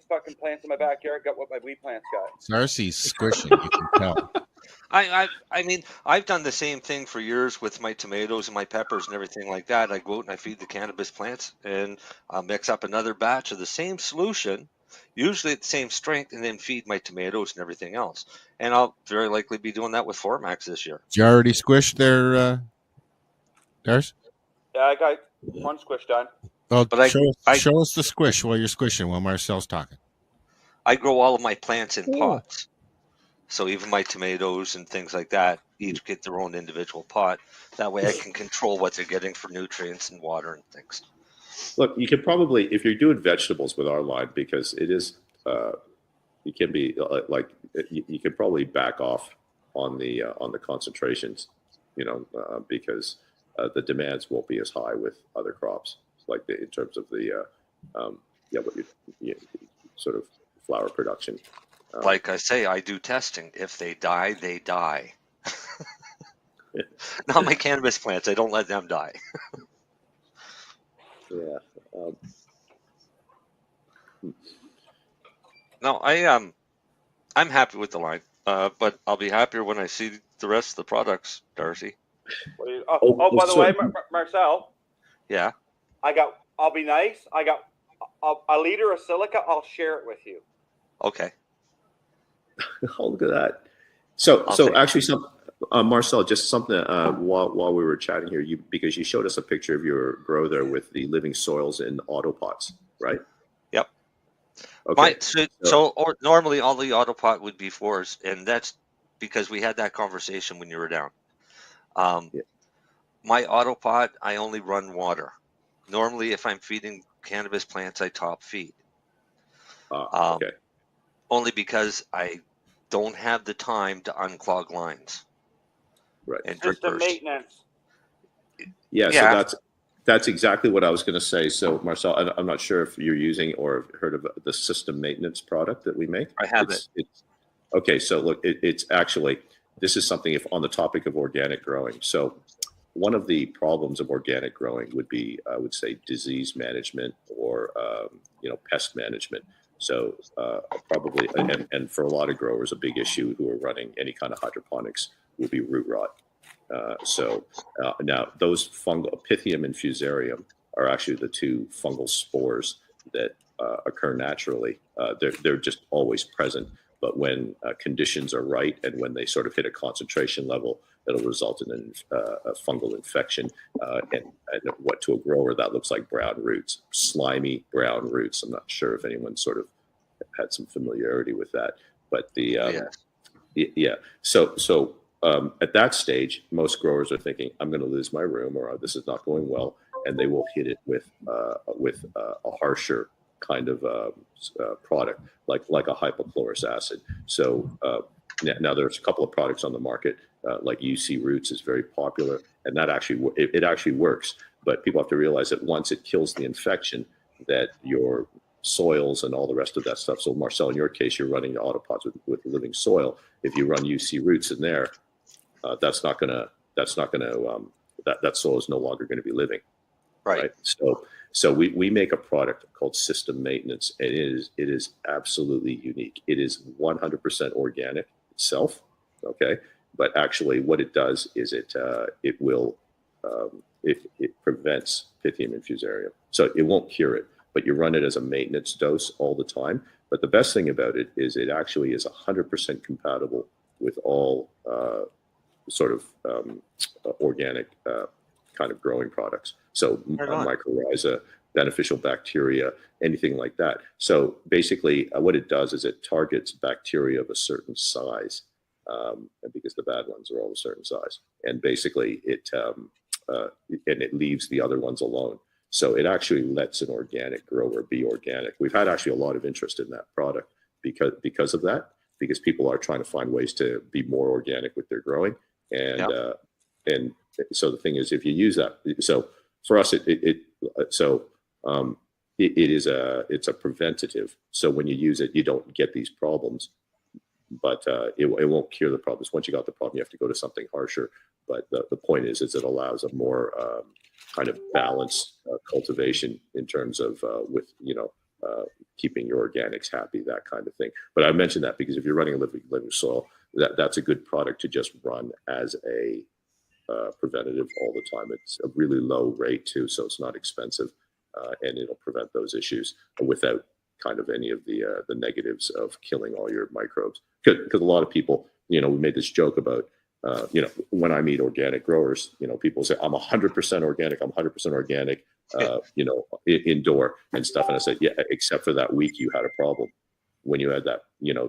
fucking plants in my backyard. Got what my weed plants got. Darcy's squishing. You can tell. I mean, I've done the same thing for years with my tomatoes and my peppers and everything like that. I go out and I feed the cannabis plants, and I'll mix up another batch of the same solution, usually at the same strength, and then feed my tomatoes and everything else. And I'll very likely be doing that with FloraMax this year. Did you already squish their Darcy? Yeah, I got one squish done. Well, show us the squish while you're squishing while Marcel's talking. I grow all of my plants in pots. So even my tomatoes and things like that each get their own individual pot. That way I can control what they're getting for nutrients and water and things. Look, you could probably, if you're doing vegetables with our line, because it is, it can be you could probably back off on the concentrations, because the demands won't be as high with other crops, like in terms of the what you sort of flower production. Like I say, I do testing. If they die, they die. Not my cannabis plants. I don't let them die. Yeah. No, I'm happy with the line, but I'll be happier when I see the rest of the products, Darcy. By the way, Marcel. Yeah. I'll be nice. I got a liter of silica. I'll share it with you. Okay. Oh, look at that. So actually, Marcel, just something while we were chatting here, because you showed us a picture of your grow there with the living soils in autopots, right? Yep. Okay. Normally all the autopot would be fours, and that's because we had that conversation when you were down. My autopot, I only run water. Normally, if I'm feeding cannabis plants, I top feed. Okay. Only because I don't have the time to unclog lines. Right. And System maintenance. Yeah. So that's exactly what I was going to say. So Marcel, I'm not sure if you're using or heard of the system maintenance product that we make. I have it. Okay. So look, it's actually this is something, if on the topic of organic growing. So one of the problems of organic growing would be, I would say, disease management or, pest management. So probably, and for a lot of growers, a big issue who are running any kind of hydroponics will be root rot. Now those fungal, Pythium and Fusarium are actually the two fungal spores that occur naturally. They're just always present. But when conditions are right and when they sort of hit a concentration level, it'll result in a fungal infection. And what to a grower, that looks like brown roots, slimy brown roots. I'm not sure if anyone sort of had some familiarity with that. But So at that stage, most growers are thinking, I'm going to lose my room, or this is not going well. And they will hit it with a harsher kind of product, like a hypochlorous acid. So now there's a couple of products on the market, like UC Roots is very popular, and that actually it actually works. But people have to realize that once it kills the infection, that your soils and all the rest of that stuff. So Marcel, in your case, you're running the autopods with living soil. If you run UC Roots in there, that soil is no longer going to be living. Right. So we make a product called System Maintenance, and it is absolutely unique. It is 100% organic itself. Okay. But actually what it does is it prevents Pythium and Fusarium. So it won't cure it, but you run it as a maintenance dose all the time. But the best thing about it is it actually is 100% compatible with all organic kind of growing products. So mycorrhiza, beneficial bacteria, anything like that. So basically what it does is it targets bacteria of a certain size, because the bad ones are all a certain size. And basically it leaves the other ones alone. So it actually lets an organic grower be organic. We've had actually a lot of interest in that product because of that, because people are trying to find ways to be more organic with their growing. And so the thing is, if you use that, so for us, it's a preventative. So when you use it, you don't get these problems, but it won't cure the problems. Once you got the problem, you have to go to something harsher. But the point is it allows a more kind of balanced cultivation in terms of keeping your organics happy, that kind of thing. But I mentioned that because if you're running a living soil, that's a good product to just run as a preventative all the time. It's a really low rate too, so it's not expensive, and it'll prevent those issues without kind of any of the negatives of killing all your microbes. Because a lot of people, we made this joke about, when I meet organic growers, people say, I'm 100% organic, I'm 100% organic, indoor and stuff. And I said, yeah, except for that week you had a problem. When you had that,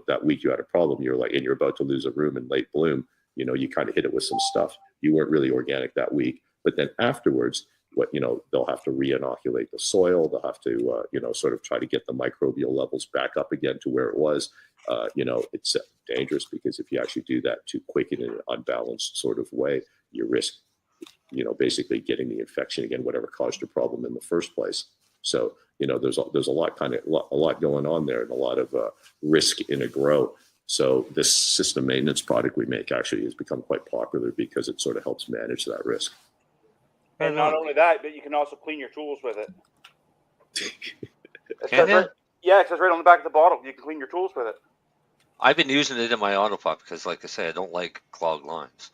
that week you had a problem, you're like, and you're about to lose a room in late bloom, you kind of hit it with some stuff. You weren't really organic that week. But then afterwards, they'll have to re-inoculate the soil. They'll have to, sort of try to get the microbial levels back up again to where it was. It's dangerous because if you actually do that too quick in an unbalanced sort of way, you risk, basically getting the infection again, whatever caused your problem in the first place. So, there's a lot going on there and a lot of risk in a grow. So this system maintenance product we make actually has become quite popular because it sort of helps manage that risk. And not only that, but you can also clean your tools with it. It says right on the back of the bottle, you can clean your tools with it. I've been using it in my autopop because, like I say, I don't like clogged lines.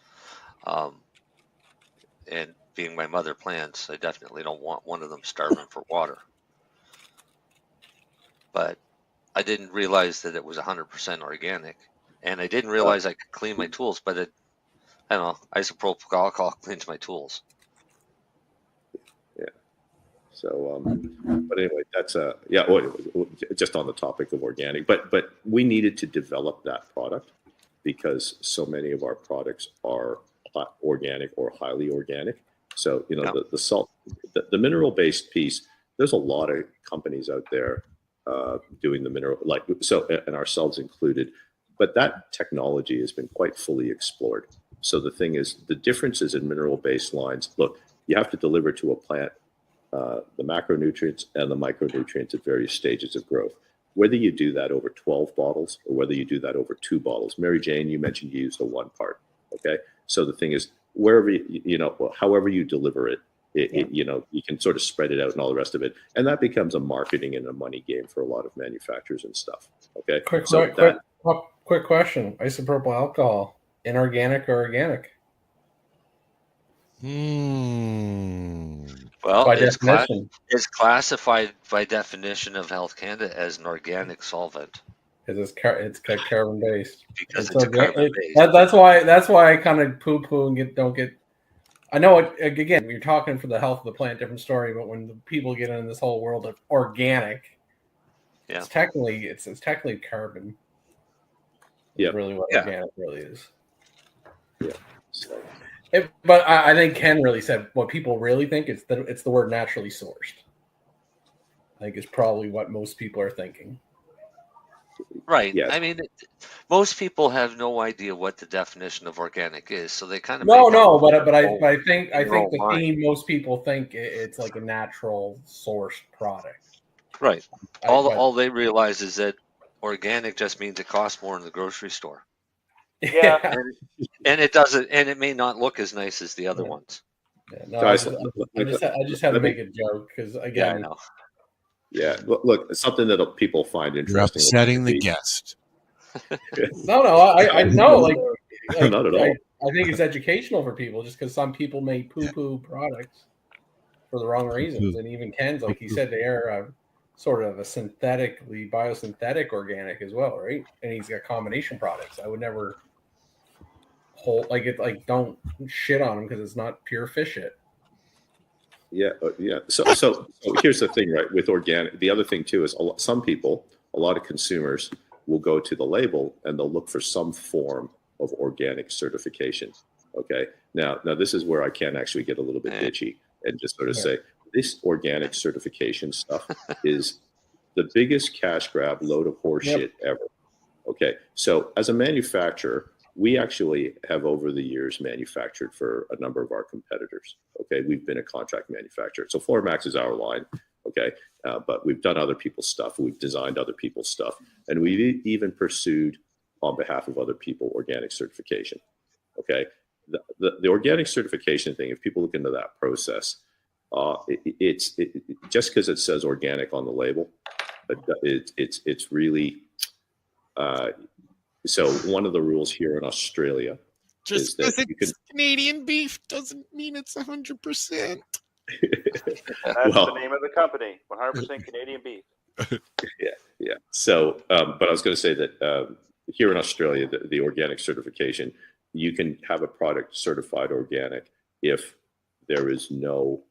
And being my mother plants, I definitely don't want one of them starving for water. But I didn't realize that it was 100% organic, and I didn't realize I could clean my tools. But I don't know, isopropyl alcohol cleans my tools. Yeah. So, but anyway, that's just on the topic of organic. But we needed to develop that product because so many of our products are organic or highly organic. So the salt, the mineral based piece. There's a lot of companies out there. Doing the mineral, and ourselves included, but that technology has been quite fully explored. So the thing is, the differences in mineral-based lines. Look, you have to deliver to a plant the macronutrients and the micronutrients at various stages of growth. whether you do that over 12 bottles or whether you do that over 2 bottles. Mary Jane, you mentioned you used a 1 part. Okay. So the thing is, wherever however you deliver it, you can sort of spread it out and all the rest of it. And that becomes a marketing and a money game for a lot of manufacturers and stuff. Okay. Quick question. Isopropyl alcohol, inorganic or organic? Well, By it's definition. it's classified by definition of Health Canada as an organic solvent. Because it's carbon based. Because it's a carbon based. That's why I kind of poo poo and don't get. I know it again. You're talking for the health of the plant, different story. But when the people get in this whole world of organic, it's technically carbon. Yeah, really what organic really is. Yeah. So. But I think Ken really said what people really think it's the word naturally sourced. I think it's probably what most people are thinking. Right. Yeah. I mean, most people have no idea what the definition of organic is, so they kind of But I think the mind. theme most people think it's like a natural sourced product. Right. All they realize is that organic just means it costs more in the grocery store. Yeah. And it doesn't, and it may not look as nice as the other ones. Yeah, no, guys, I just had to make a joke because again. I know. Yeah, look, something that people find interesting. You're upsetting the guest. No, I know, like not at all. I think it's educational for people, just because some people make poo-poo products for the wrong reasons, and even Ken's, like he said, they are sort of a biosynthetic organic as well, right? And he's got combination products. I would never don't shit on him because it's not pure fish shit. Yeah. So here's the thing, right? With organic, the other thing too is a lot of consumers will go to the label and they'll look for some form of organic certification. Okay. Now this is where I can actually get a little bit bitchy and just sort of say this organic certification stuff is the biggest cash grab load of horseshit ever. Okay. So as a manufacturer, we actually have over the years manufactured for a number of our competitors. Okay, we've been a contract manufacturer. So FloraMax is our line. Okay, but we've done other people's stuff. We've designed other people's stuff, and we've even pursued on behalf of other people organic certification. Okay, the organic certification thing. If people look into that process, it's just because it says organic on the label, it's really. So one of the rules here in Australia is that it's Canadian beef doesn't mean it's 100%. That's the name of the company, 100% Canadian beef. Yeah. So, but I was going to say that here in Australia, the organic certification, you can have a product certified organic if there is no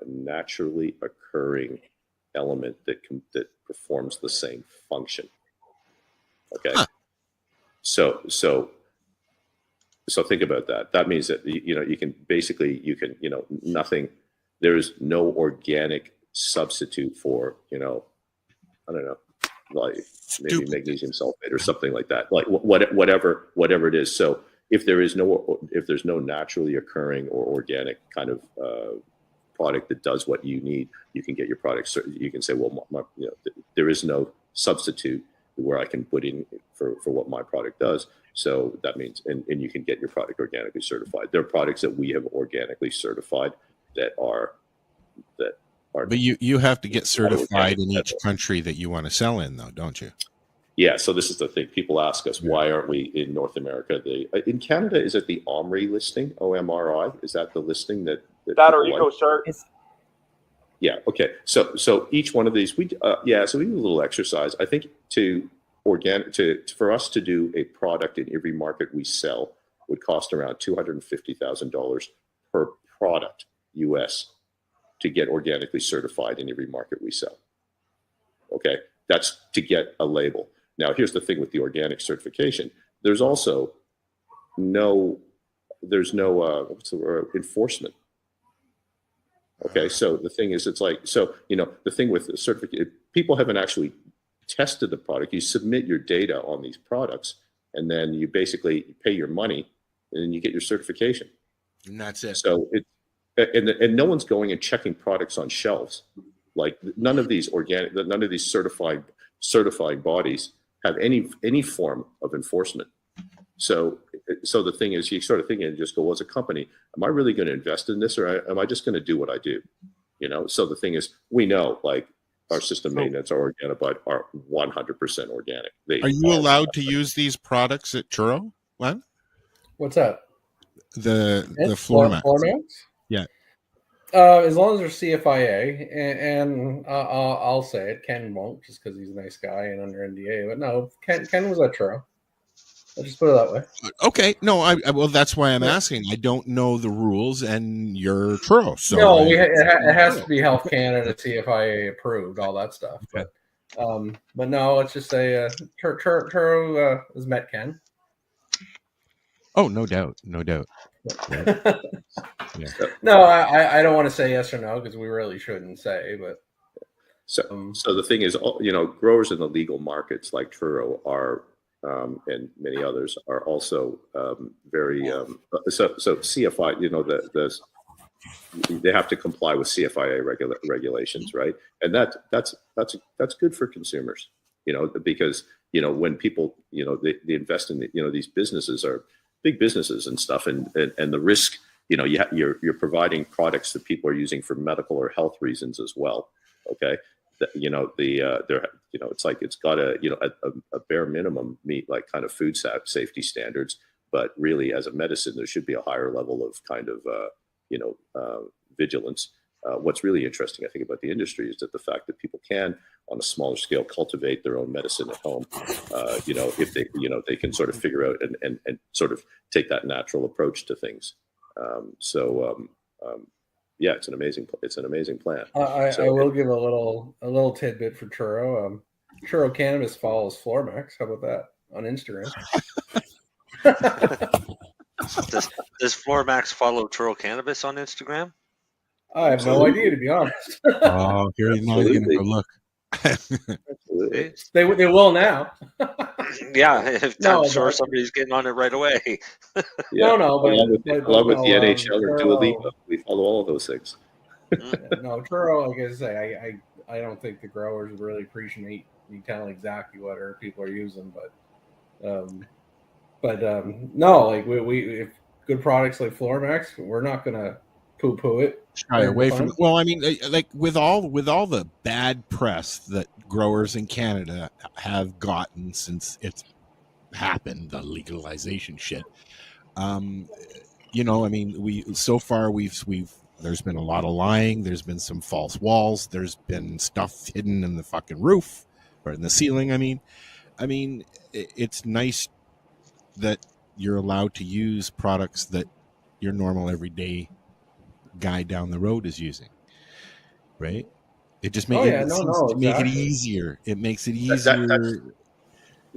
naturally occurring element that performs the same function. Okay. Huh. So think about that. That means that you can nothing. There is no organic substitute for I don't know, like maybe magnesium sulfate or something like that. Like whatever it is. So if there's no naturally occurring or organic kind of product that does what you need, you can get your product. So you can say, well, there is no substitute where I can put in for what my product does. So that means, and you can get your product organically certified. There are products that we have organically certified that are. But you have to get certified in each country that you want to sell in, though, don't you? Yeah. So this is the thing. People ask us, why aren't we in North America? In Canada, is it the OMRI listing? OMRI? Is that the listing that or EcoCert? Yeah. Okay. So each one of these, so we do a little exercise. I think for us to do a product in every market we sell would cost around $250,000 per product US to get organically certified in every market we sell. Okay. That's to get a label. Now, here's the thing with the organic certification. There's also no enforcement. Okay, so the thing is, it's like, the thing with the certificate, people haven't actually tested the product. You submit your data on these products, and then you basically pay your money, and then you get your certification. And that's it. So and no one's going and checking products on shelves. Like none of these certified certifying bodies have any form of enforcement. So the thing is, you sort of think and just go, well, as a company, am I really going to invest in this, or am I just going to do what I do? So the thing is, we know, like, our system maintenance, our Organobite are 100% organic. Are you allowed to use these products at Churro? What? What's that? The FloraMax. FloraMax? Yeah. As long as they're CFIA, and I'll say it. Ken won't, just because he's a nice guy and under NDA. But no, Ken was at Churro. I'll just put it that way. Okay, no, well, that's why I'm asking. I don't know the rules, and you're Churro, so no, it has to be Health Canada, CFIA approved, all that stuff. Okay. But no, let's just say Churro has met Ken. Oh, no doubt. Right. Yeah. No, I don't want to say yes or no because we really shouldn't say. But so the thing is, growers in the legal markets like Churro are. And many others are also very so CFI. They have to comply with CFIA regulations, right? And that's good for consumers, because when people they invest in these businesses are big businesses and stuff, and the risk, you're providing products that people are using for medical or health reasons as well. Okay. It's like it's got a bare minimum meet like kind of food safety standards, but really as a medicine there should be a higher level of kind of vigilance. What's really interesting, I think, about the industry is that the fact that people can, on a smaller scale, cultivate their own medicine at home. If they can sort of figure out and sort of take that natural approach to things. Yeah, it's an amazing plan. I will give a little tidbit for Churro. Churro Cannabis follows FloraMax. How about that on Instagram? Does FloraMax follow Churro Cannabis on Instagram? I have no idea, to be honest. Oh, here he's not going to go look. They will now. Yeah, I'm sure somebody's getting on it right away. No, but along with the NHL or Dua Lipa, we follow all of those things. No, Churro, like I say, I don't think the growers would really appreciate me telling exactly what our people are using, but no, like we if good products like FloraMax, we're not gonna poo-poo it. Shy away from it. Well, I mean, like with all the bad press that growers in Canada have gotten since it's happened, the legalization shit. I mean, we've there's been a lot of lying. There's been some false walls. There's been stuff hidden in the fucking roof or in the ceiling. I mean, it's nice that you're allowed to use products that your normal everyday guy down the road is using, right? It just makes it easier. It makes it easier.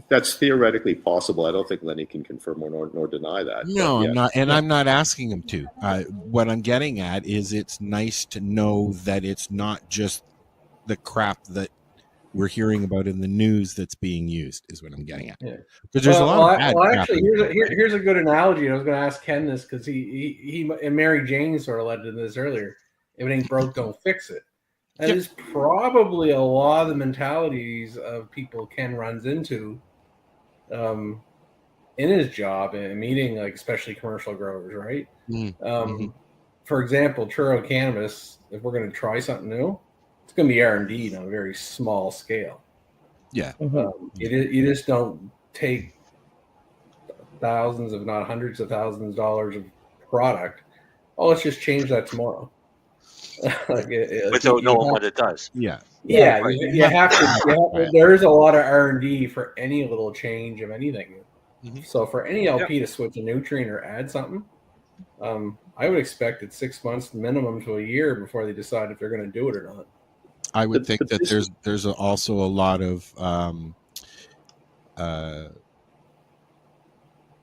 That's theoretically possible. I don't think Lenny can confirm nor deny that. No, I'm not, and I'm not asking him to. What I'm getting at is it's nice to know that it's not just the crap that we're hearing about in the news that's being used. Is what I'm getting at. Because there's a lot of bad crap. Actually, here's a good analogy. I was going to ask Ken this because he and Mary Jane sort of led to this earlier. If it ain't broke, don't fix it. That is probably a lot of the mentalities of people Ken runs into in his job and meeting, like especially commercial growers, right? For example, Churro Cannabis, if we're going to try something new, it's going to be R&D on a very small scale. Yeah. You just don't take thousands, if not hundreds of thousands of dollars of product. Oh, let's just change that tomorrow. Without knowing what it does. You have to. There's a lot of R&D for any little change of anything. So for any LP to switch a nutrient or add something, I would expect it 6 months minimum to a year before they decide if they're going to do it or not. I would think that there's also a lot of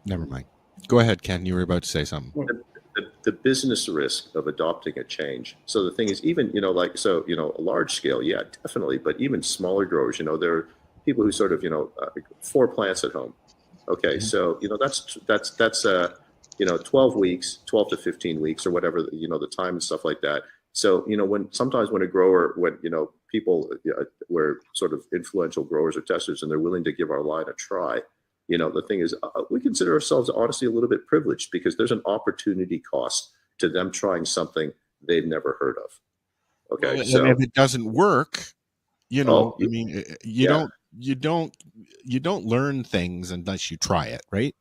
never mind. Go ahead, Ken. You were about to say something. The business risk of adopting a change. So the thing is, even a large scale, yeah, definitely. But even smaller growers, there are people who sort of 4 plants at home. Okay, so that's 12 weeks, 12 to 15 weeks, or whatever the time and stuff like that So, sometimes when a grower, people were sort of influential growers or testers and they're willing to give our line a try, the thing is, we consider ourselves honestly a little bit privileged because there's an opportunity cost to them trying something they've never heard of. Okay. Well, so and if it doesn't work, you don't learn things unless you try it, right?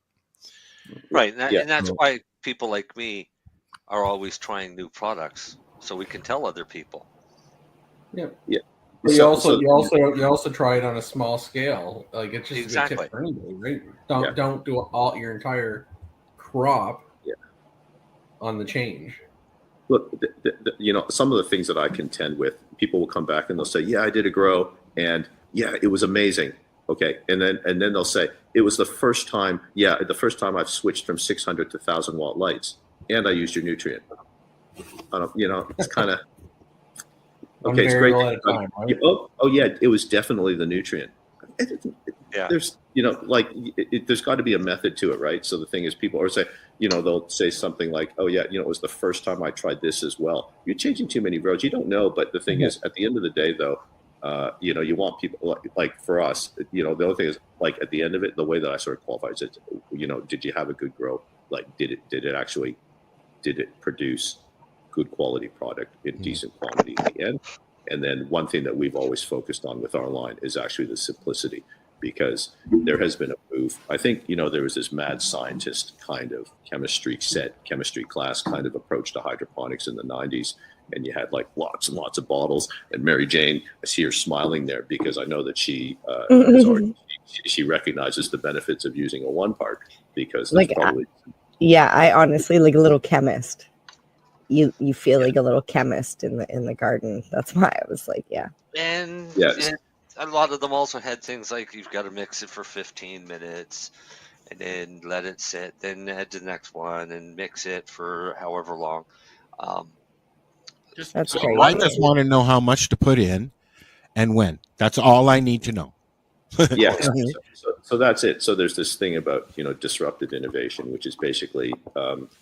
Right. And that's why people like me are always trying new products so we can tell other people. Yeah. Yeah. But you also try it on a small scale. Like it's just a good tip for anybody, right? Don't do your entire crop on the change. Look, some of the things that I contend with, people will come back and they'll say, "Yeah, I did a grow, and yeah, it was amazing." Okay, and then they'll say, "It was the first time. Yeah, the first time I've switched from 600 to 1,000 watt lights, and I used your nutrient." It's kind of okay. It's great. At a time, right? Oh yeah, it was definitely the nutrient. There's there's got to be a method to it, right? So the thing is, people say, they'll say something like, "Oh yeah, it was the first time I tried this as well." You're changing too many roads. You don't know, but the thing is, at the end of the day, though, you want people like for us, the other thing is like at the end of it, the way that I sort of qualify is, did you have a good grow? Like, did it produce good quality product in decent quantity in the end? And then one thing that we've always focused on with our line is actually the simplicity, because there has been a move. I think, there was this mad scientist kind of chemistry class kind of approach to hydroponics in the 90s. And you had like lots and lots of bottles. And Mary Jane, I see her smiling there because I know that she recognizes the benefits of using a one part, because I honestly like a little chemist. You feel like a little chemist in the garden. That's why I was like, yeah. And a lot of them also had things like you've got to mix it for 15 minutes and then let it sit, then add the next one and mix it for however long. That's great. I just want to know how much to put in and when. That's all I need to know. Yeah. So that's it. So there's this thing about, disruptive innovation, which is basically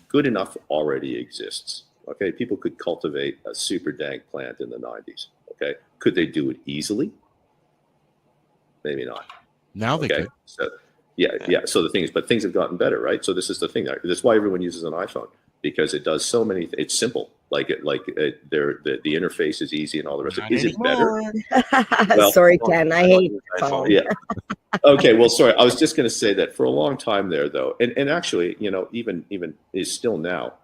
good enough already exists. Okay. People could cultivate a super dank plant in the 90s. Okay. Could they do it easily? Maybe not. Now they could. So, yeah. So the thing is, but things have gotten better, right? So this is the thing. That's why everyone uses an iPhone, because it does so many. It's simple. The interface is easy and all the rest of it. Is it better? Well, sorry, Ken. I hate phone. Yeah. Okay. Well, sorry. I was just going to say that for a long time there, though, and actually, even is still now,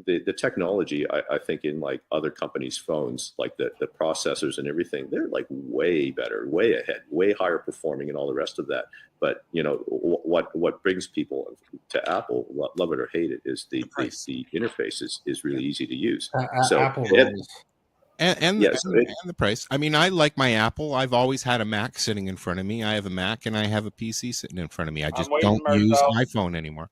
the technology, I think in like other companies' phones, like the processors and everything, they're like way better, way ahead, way higher performing and all the rest of that. But what brings people to Apple, love it or hate it, is the interface is really easy to use. So Apple and the price. I mean, I like my Apple. I've always had a Mac sitting in front of me. I have a Mac and I have a PC sitting in front of me. I just don't use iPhone anymore.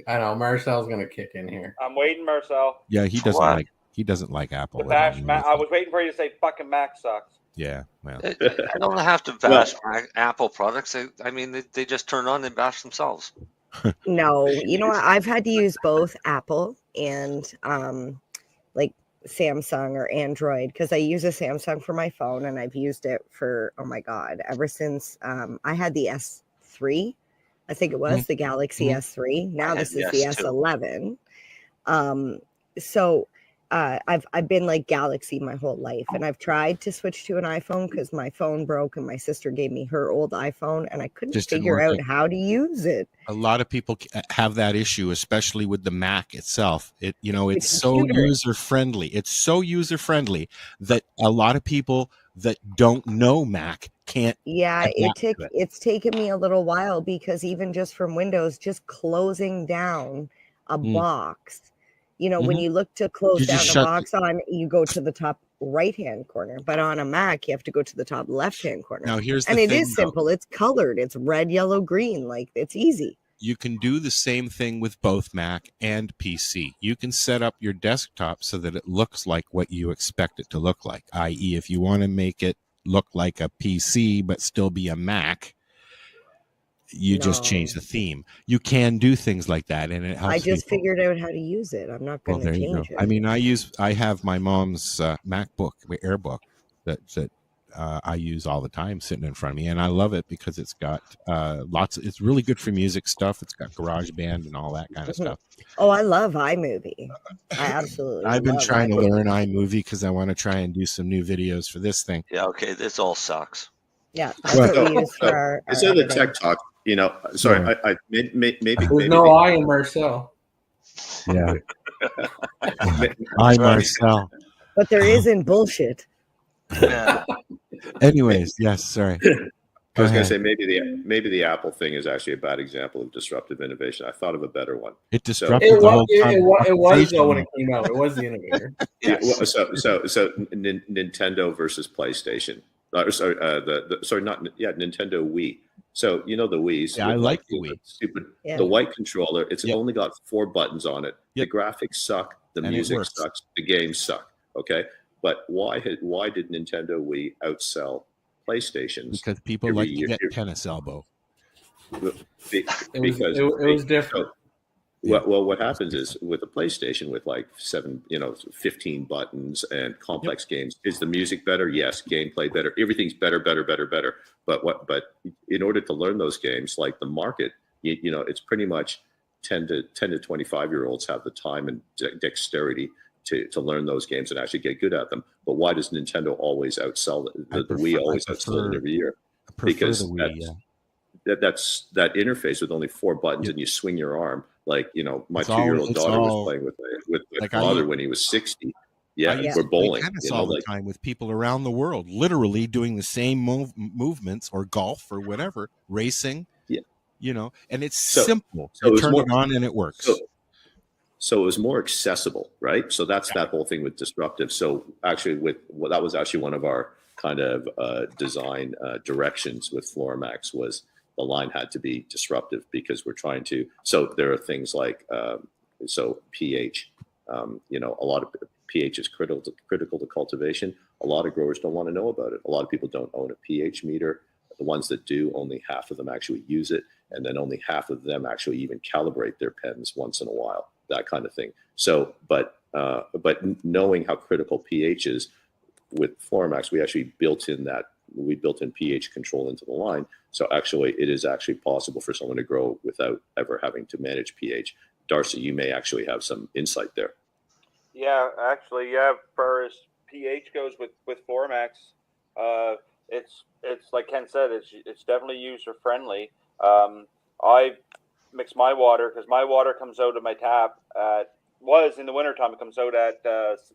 I know Marcel's gonna kick in here. I'm waiting, Marcel. Yeah, he doesn't like Apple. I was waiting for you to say fucking Mac sucks. Yeah, well, I don't have to bash Apple products. I mean, they just turn on and bash themselves. No, what? I've had to use both Apple and like Samsung or Android, because I use a Samsung for my phone, and I've used it for ever since I had the S3. I think it was the Galaxy S3. Now this is the S11. So I've been like Galaxy my whole life, and I've tried to switch to an iPhone because my phone broke, and my sister gave me her old iPhone, and I couldn't figure out how to use it. A lot of people have that issue, especially with the Mac itself. It's so user friendly. It's so user friendly that a lot of people that don't know Mac can't. Yeah, it's taken me a little while, because even just from Windows, just closing down a box, when you look to close down a box you go to the top right-hand corner, but on a Mac, you have to go to the top left-hand corner. Now here's the thing, and it is simple. It's colored. It's red, yellow, green. Like, it's easy. You can do the same thing with both Mac and PC. You can set up your desktop so that it looks like what you expect it to look like, i.e. if you want to make it look like a PC but still be a Mac, you just change the theme. You can do things like that, and it helps. I just people. figured out how to use it. I'm not Well, going to there you go. change it. I mean, I have my mom's MacBook, AirBook, that I use all the time, sitting in front of me, and I love it because it's got it's really good for music stuff. It's got GarageBand and all that kind of stuff. Oh, I love iMovie. I absolutely. I've been love trying to iMovie. learn iMovie because I want to try and do some new videos for this thing. Yeah, okay, this all sucks. Yeah, that's what we use for our Instead of the editing. tech talk, sorry, I maybe There's no I in Marcel. Yeah. I Marcel. But there is in bullshit. Yeah. Anyways, yes, sorry. I was going ahead. to say maybe the Apple thing is actually a bad example of disruptive innovation. I thought of a better one. It disrupted It the was, whole it was though when conversation. it came out. It was the innovator. Yeah, well, so Nintendo versus PlayStation. Nintendo Wii. So the Wii's. Yeah, I like the Wii. Yeah. The white controller. It's only got 4 buttons on it. Yep. The graphics suck. The And it music works. sucks. The games suck. Okay, but why did Nintendo Wii outsell PlayStations? Because people every like to year? get tennis elbow. Because it was different. Well, what happens is with a PlayStation with like 15 buttons and complex games, is the music better? Yes. Gameplay better? Everything's better. But in order to learn those games, like the market, it's pretty much 10 to 25-year-olds have the time and dexterity to learn those games and actually get good at them. But why does Nintendo always outsell the Wii? Always outsell it every year because the Wii, that's that interface with only 4 buttons and you swing your arm like my It's 2-year-old it's daughter all- was playing with my like father I- when he was 60. I Yeah, used we're to play bowling. tennis all the time with people around the world, literally doing the same movements, or golf or whatever, racing. Yeah, and it's So- simple. so You it's turn more- it on and it works. So it was more accessible, right? So that's that whole thing with disruptive. So actually, that was actually one of our kind of design directions with FloraMax was the line had to be disruptive because we're trying to. So there are things like pH. A lot of pH is critical to cultivation. A lot of growers don't want to know about it. A lot of people don't own a pH meter. The ones that do, only half of them actually use it, and then only half of them actually even calibrate their pens once in a while. That kind of thing. So, but knowing how critical pH is, with FloraMax, we actually built in pH control into the line. So actually, it is actually possible for someone to grow without ever having to manage pH. Darcy, you may actually have some insight there. Yeah, actually, as far as pH goes with FloraMax, it's like Ken said, it's definitely user friendly. I mix my water because my water comes out of my tap in the wintertime, it comes out at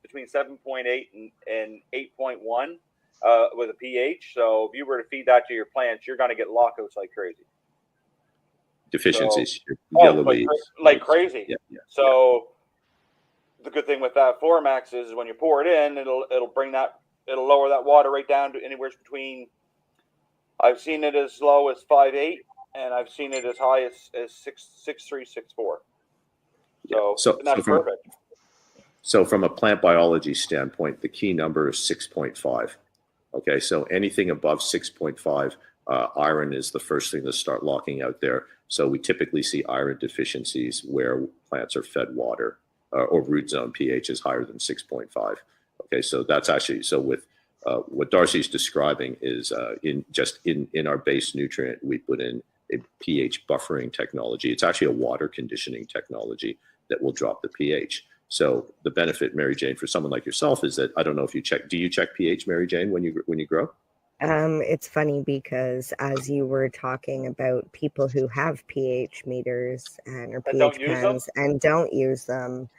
between 7.8 and 8.1 with a pH. So if you were to feed that to your plants, you're going to get lockouts like crazy. Deficiencies, yellow leaves. Like crazy. Yeah. So the good thing with that FloraMax is when you pour it in, it'll lower that water right down to anywhere between. I've seen it as low as 5.8, and I've seen it as high as 6.3, 6.4. So that's perfect. So from a plant biology standpoint, the key number is 6.5. Okay, so anything above 6.5, iron is the first thing to start locking out there. So we typically see iron deficiencies where plants are fed water or root zone pH is higher than 6.5. Okay, so that's actually, with what Darcy's describing is in our base nutrient, we put in a pH buffering technology. It's actually a water conditioning technology that will drop the pH. So the benefit, Mary Jane, for someone like yourself is that I don't know if do you check pH, Mary Jane, when you grow? It's funny because as you were talking about people who have pH meters or pH pens and don't use them,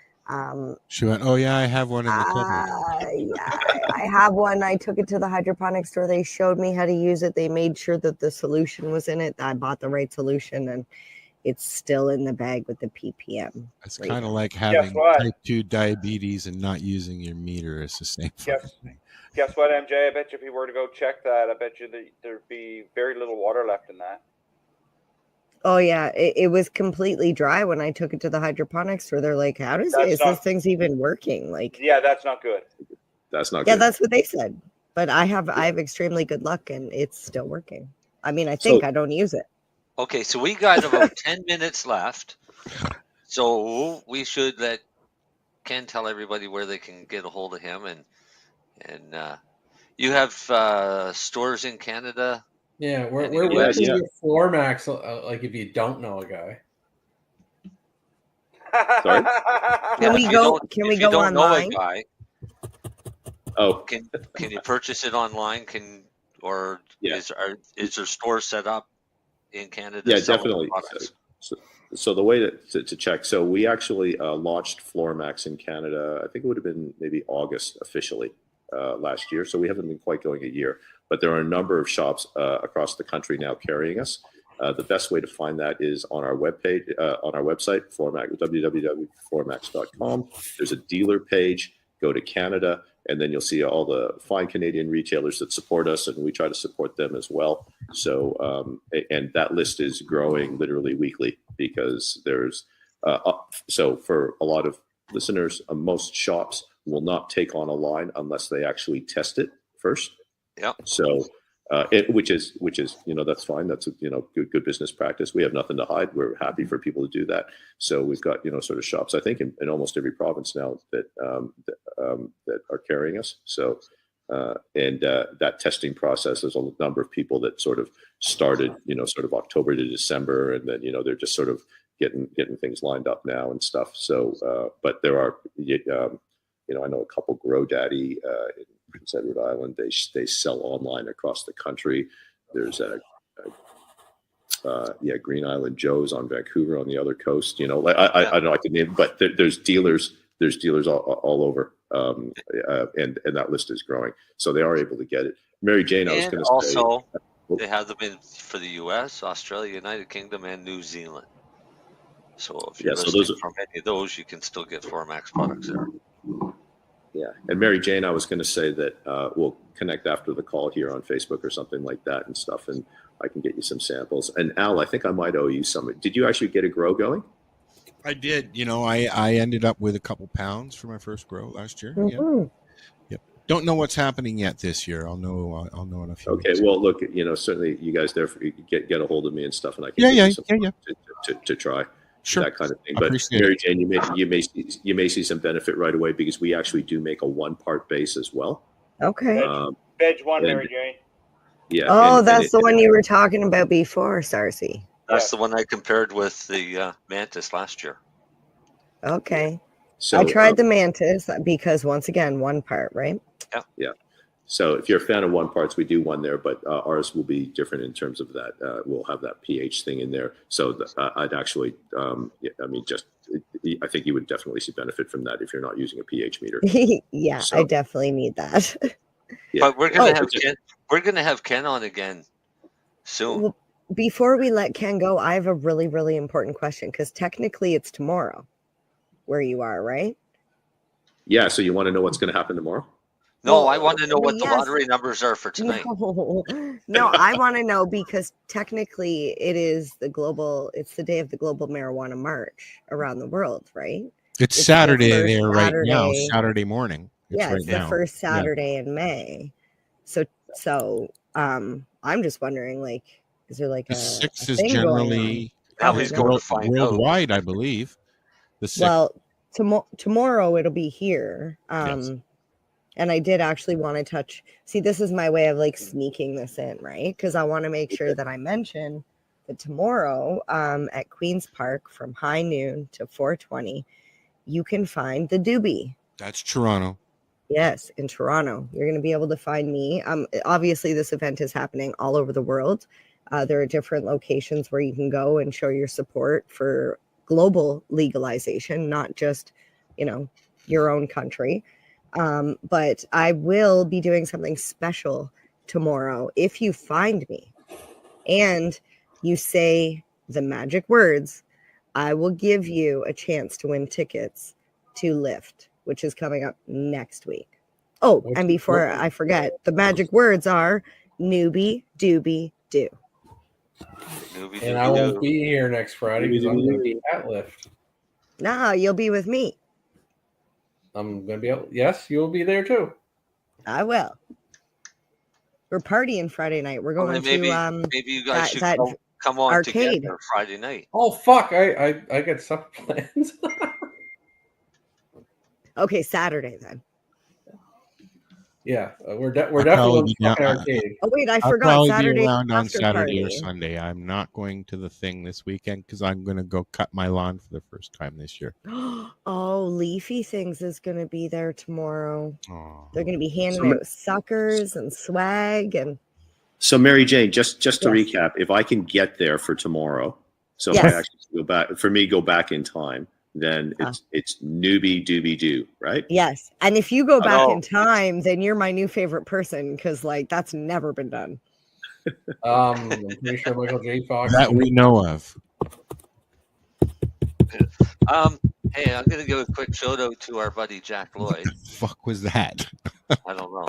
she went, "Oh yeah, I have one in the cupboard." Yeah, I have one. I took it to the hydroponics store. They showed me how to use it. They made sure that the solution was in it. I bought the right solution, and it's still in the bag with the ppm. It's kind of like having type 2 diabetes and not using your meter. It's the same thing. Guess what, MJ? I bet you if you were to go check that, I bet you that there'd be very little water left in that. Oh yeah, it was completely dry when I took it to the hydroponics store. They're like, "How is this thing's even working?" Like, yeah, that's not good. That's not. Yeah, good. that's what they said. But I have extremely good luck, and it's still working. I mean, I think I don't use it. Okay, so we got about 10 minutes left. So we should let Ken tell everybody where they can get a hold of him. And you have stores in Canada? Yeah, where And can US? you get FloraMax? Like if you don't know a guy. Sorry? Can we go? Can we If you go don't know a online? guy, Oh, can you purchase it online? Is there stores set up in Canada? Yeah, selling definitely. products? So the way to check, so we actually launched FloraMax in Canada, I think it would have been maybe August officially last year. So we haven't been quite going a year, but there are a number of shops across the country now carrying us. The best way to find that is on our webpage, on our website, www.floramax.com. There's a dealer page. Go to Canada, and then you'll see all the fine Canadian retailers that support us, and we try to support them as well. So, and that list is growing literally weekly because there's, so for a lot of listeners, most shops will not take on a line unless they actually test it first. Yeah. So, which is that's fine. That's good business practice. We have nothing to hide. We're happy for people to do that. So we've got sort of shops I think in almost every province now that that are carrying us. So that testing process, there's a number of people that sort of started sort of October to December, and then they're just sort of getting things lined up now and stuff. So but there are I know a couple GrowDaddy in Prince Edward Island. They sell online across the country. There's Green Island Joe's on Vancouver on the other coast. I don't know I can name, but there's dealers. There's dealers all over, and that list is growing. So they are able to get it. Mary Jane, I was going to say. Also, they have them in for the U.S., Australia, United Kingdom, and New Zealand. So if you're listening from any of those, you can still get FloraMax products there. Yeah, and Mary Jane, I was going to say that we'll connect after the call here on Facebook or something like that and stuff, and I can get you some samples. And Al, I think I might owe you some. Did you actually get a grow going? I did. I ended up with a couple pounds for my first grow last year. Mm-hmm. Yep. Don't know what's happening yet this year. I'll know in a few. Okay. weeks. Well, look, certainly you guys there get a hold of me and stuff, and I can get you some to try. Sure. That kind of thing. But Mary Jane, you may see some benefit right away because we actually do make a 1-part base as well. Okay. Veg one, Mary Jane. Yeah. Oh, that's the one you were talking about before, Sarcy. That's the one I compared with the Mantis last year. Okay. So I tried the Mantis because once again, 1 part, right? Yeah. Yeah. So if you're a fan of 1-parts, we do one there, but ours will be different in terms of that. We'll have that pH thing in there. So I'd actually, I think you would definitely see benefit from that if you're not using a pH meter. Yeah, so, I definitely need that. Yeah. But we're gonna have Ken. We're gonna have Ken on again soon. Well, before we let Ken go, I have a really, really important question because technically it's tomorrow where you are, right? Yeah. So you want to know what's going to happen tomorrow? No, I want to know what the lottery numbers are for tonight. No, I want to know because technically it's the day of the Global Marijuana March around the world, right? It's Saturday there right now, Saturday morning. It's the first Saturday in May. So I'm just wondering, like, is there like the 6th is generally worldwide, I believe. The 6th. Well, tomorrow it'll be here. Yes. And I did actually want to touch. See, this is my way of like sneaking this in, right? Because I want to make sure that I mention that tomorrow at Queen's Park from high noon to 4:20, you can find the Doobie. That's Toronto. Yes, in Toronto. You're going to be able to find me. Obviously, this event is happening all over the world. There are different locations where you can go and show your support for global legalization, not just, your own country. But I will be doing something special tomorrow. If you find me and you say the magic words, I will give you a chance to win tickets to Lift, which is coming up next week. Oh, and before I forget, the magic words are newbie, doobie, do. And I won't be here next Friday because I'm going to be at Lift. No, you'll be with me. I'm going to be able. Yes, you'll be there too. I will. We're partying Friday night. We're going maybe to you guys should come on arcade. together Friday night. Oh fuck! I got some plans. Okay, Saturday then. Yeah, we're I'll definitely probably going be to down. fucking arcade. Oh wait, I I'll forgot probably Saturday be around on after Saturday or party. Sunday. I'm not going to the thing this weekend because I'm going to go cut my lawn for the first time this year. Oh, Leafy Things is going to be there tomorrow. Oh. They're going to be handing So- out suckers and swag and. So Mary Jane, just to Yes. recap, if I can get there for tomorrow, so if Yes. I actually go back in time, then it's newbie doobie doo, right? Yes, and if you go back Hello. in time, then you're my new favorite person because like that's never been done. I'm pretty sure Michael J. Fox. That we know of. Hey, I'm gonna give a quick shout out to our buddy Jack Lloyd. Fuck was that? I don't know.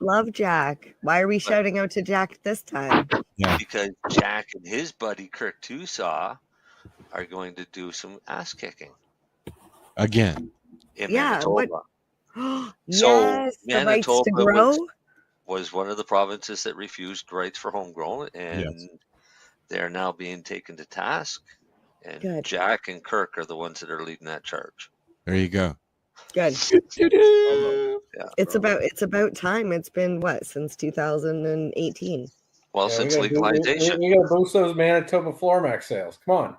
Love Jack. Why are we shouting out to Jack this time? Yeah. Because Jack and his buddy Kirk Tusaw are going to do some ass kicking Again. in Yeah, Manitoba. So yes, the rights to grow. Was one of the provinces that refused rights for homegrown, and they're now being taken to task. And Good. Jack and Kirk are the ones that are leading that charge. There you go. Good. Yeah. It's about time. It's been what since 2018. Well, Yeah, since we gotta legalization. we got to boost those Manitoba FloraMax sales. Come on.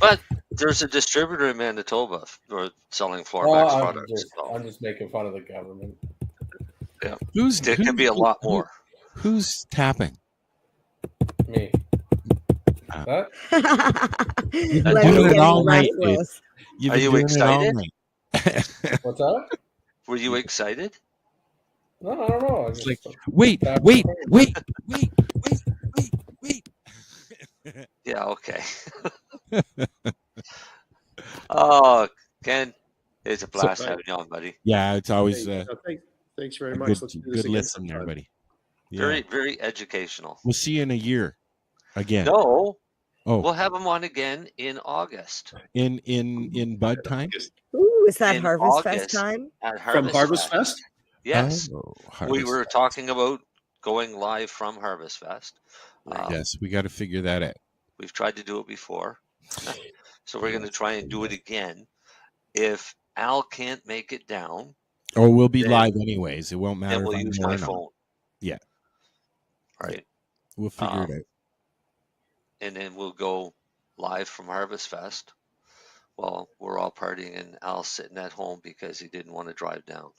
But there's a distributor in Manitoba for selling Oh, FloraMax I'm products. I'm just making fun of the government. Yeah. There can be a lot more. Who's tapping? Me. What? You've been Lenny's doing it getting all night, dude. restless. You've Are been you doing it all excited? night. What's up? Were you excited? No, I don't know. I It's just like, wait. Yeah, okay. Oh, Ken, it's a blast having you on, buddy. Yeah, it's always Thanks very a much. good, Let's do this good again listen there, sometime. buddy. Yeah. Very, very educational. We'll see you in a year again. No, Oh, we'll have him on again in August. in Bud time. Ooh, is that In Harvest Fest August time? At From Harvest Fest? Yes. Oh, We Harvest were talking about going live from Harvest Fest. Yes, we got to figure that out. We've tried to do it before. So we're going to try and do it again. If Al can't make it down, Or we'll be then- live anyways. It won't matter then we'll if I'm use there my or not. phone. Yeah, Right. we'll figure it out. And then we'll go live from Harvest Fest. Well, we're all partying and Al's sitting at home because he didn't want to drive down.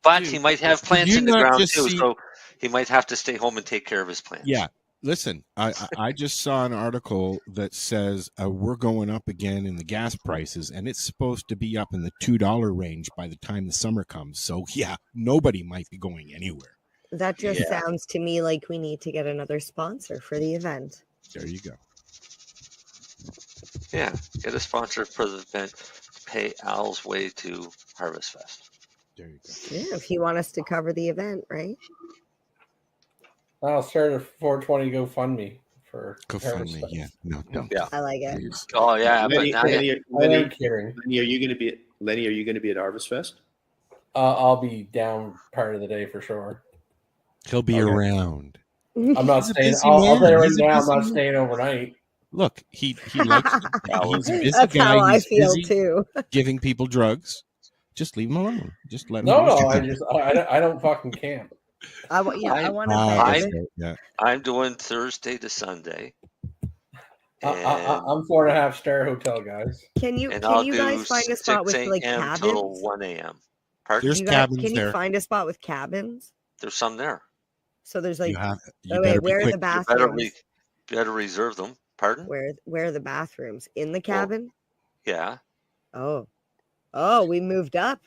But he might have plants you in the not ground just too, see- so he might have to stay home and take care of his plants. Yeah. Listen, I just saw an article that says we're going up again in the gas prices, and it's supposed to be up in the $2 range by the time the summer comes. So yeah, nobody might be going anywhere. That just Yeah. sounds to me like we need to get another sponsor for the event. There you go. Yeah. Get a sponsor for the event. Pay Al's way to Harvest Fest. There you go. Yeah, if you want us to cover the event, right? I'll start a 420 GoFundMe for Harvest GoFundMe. Fest. Yeah. No, don't. Yeah. I like it. Please. Oh yeah, but Lenny, now Lenny, you, Lenny, I'm kidding. Lenny, are you going to be at Harvest Fest? I'll be down part of the day for sure. He'll be Okay. around. I'm not He's a staying. busy I'll tell you man. right He's a now, I'm busy not man. staying overnight. Look, he likes. He's a busy That's guy. how I He's feel busy too. giving people drugs. Just leave him alone. Just let him. No, do his no, thing. I don't fucking camp. I want to. That's I'm- right, yeah. I'm doing Thursday to Sunday. And, I'm 4.5-star hotel, guys. Can you and I'll do guys find a spot 6 with like a.m. cabins? till 1 a.m. Pardon? There's You guys, cabins can you there. find a spot with cabins? There's some there. So there's like, You have. You oh better wait, be where are quick. the Better, bathrooms? better reserve them. Pardon? Where are the bathrooms? In the cabin? Yeah. Oh, we moved up.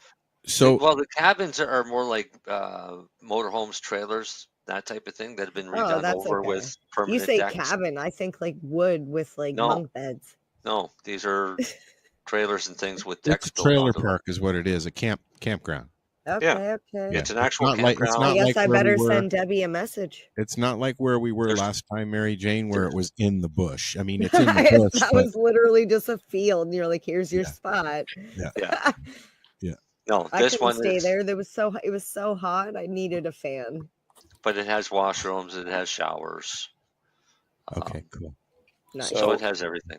So Well, the cabins are more like motorhomes, trailers, that type of thing that have been redone that's over okay. with permanent You say decks. cabin, I think like wood with like No. bunk beds. No, these are trailers and things with it's decks a built trailer onto them. park, is what it is. A campground. Okay, okay. Yeah. It's an actual Not like- it's campground. not I guess like I where we better were- send Debbie a message. It's not like where we were There's- last time, Mary Jane, where it was in the bush. I mean, it's in the bush. That but was literally just a field, and you're like, "Here's your Yeah. spot." Yeah. No, I this couldn't one stay is there. It was so hot. I needed a fan. but it has washrooms, it has showers. Okay, cool. Nice. So it has everything.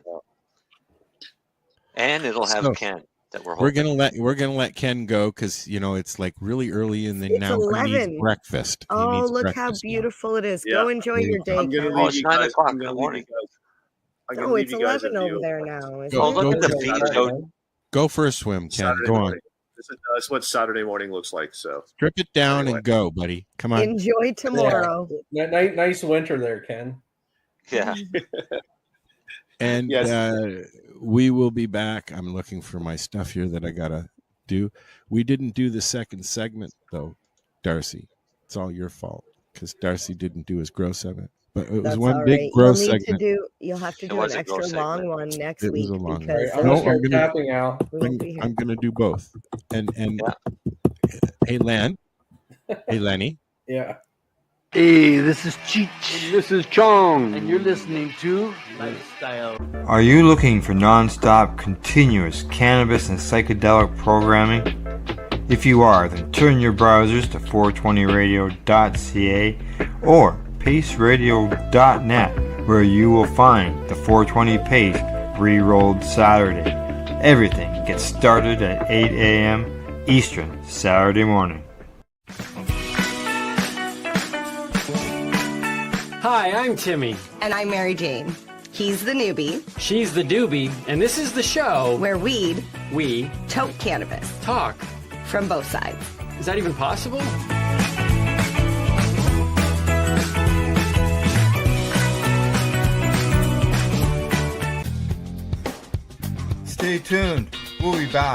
And it'll have So, Ken that we're we're hoping. gonna let Ken go because it's like really early, and then It's now he 11. needs breakfast. He Oh, needs look how breakfast now. beautiful it is. Yeah. Go enjoy your day, I'm gonna Ken. leave it's you 9 guys. o'clock I'm in the gonna leave morning. you guys. I'm gonna Oh, leave it's you guys a 11 over view. there now. Isn't Go, it? look go at the for, beach. go for a swim, Ken. Saturday Go on. morning. That's what Saturday morning looks like. So Strip it down Anyway. and go, buddy. Come on. Enjoy tomorrow. Yeah. Nice winter there, Ken. Yeah. And Yes. we will be back. I'm looking for my stuff here that I gotta do. We didn't do the second segment though, Darcy. It's all your fault because Darcy didn't do his gross segment. But it was That's one all big right. gross You'll segment. You'll have to It do was an a extra gross long segment. one next It was week a long one. because I'm gonna start tapping out. we won't be here. I'm gonna do both. And hey Len, hey Lenny. Yeah. Hey, this is Cheech. This is Chong. And you're listening to Lifestyle. Are you looking for non-stop, continuous cannabis and psychedelic programming? If you are, then turn your browsers to 420radio.ca or paceradio.net, where you will find the 420 Pace ReRolled Saturday. Everything gets started at 8 a.m. Eastern Saturday morning. Hi, I'm Timmy. And I'm Mary Jane. He's the newbie. She's the doobie, and this is the show where we tote cannabis. Talk. From both sides. Is that even possible? Stay tuned. We'll be back.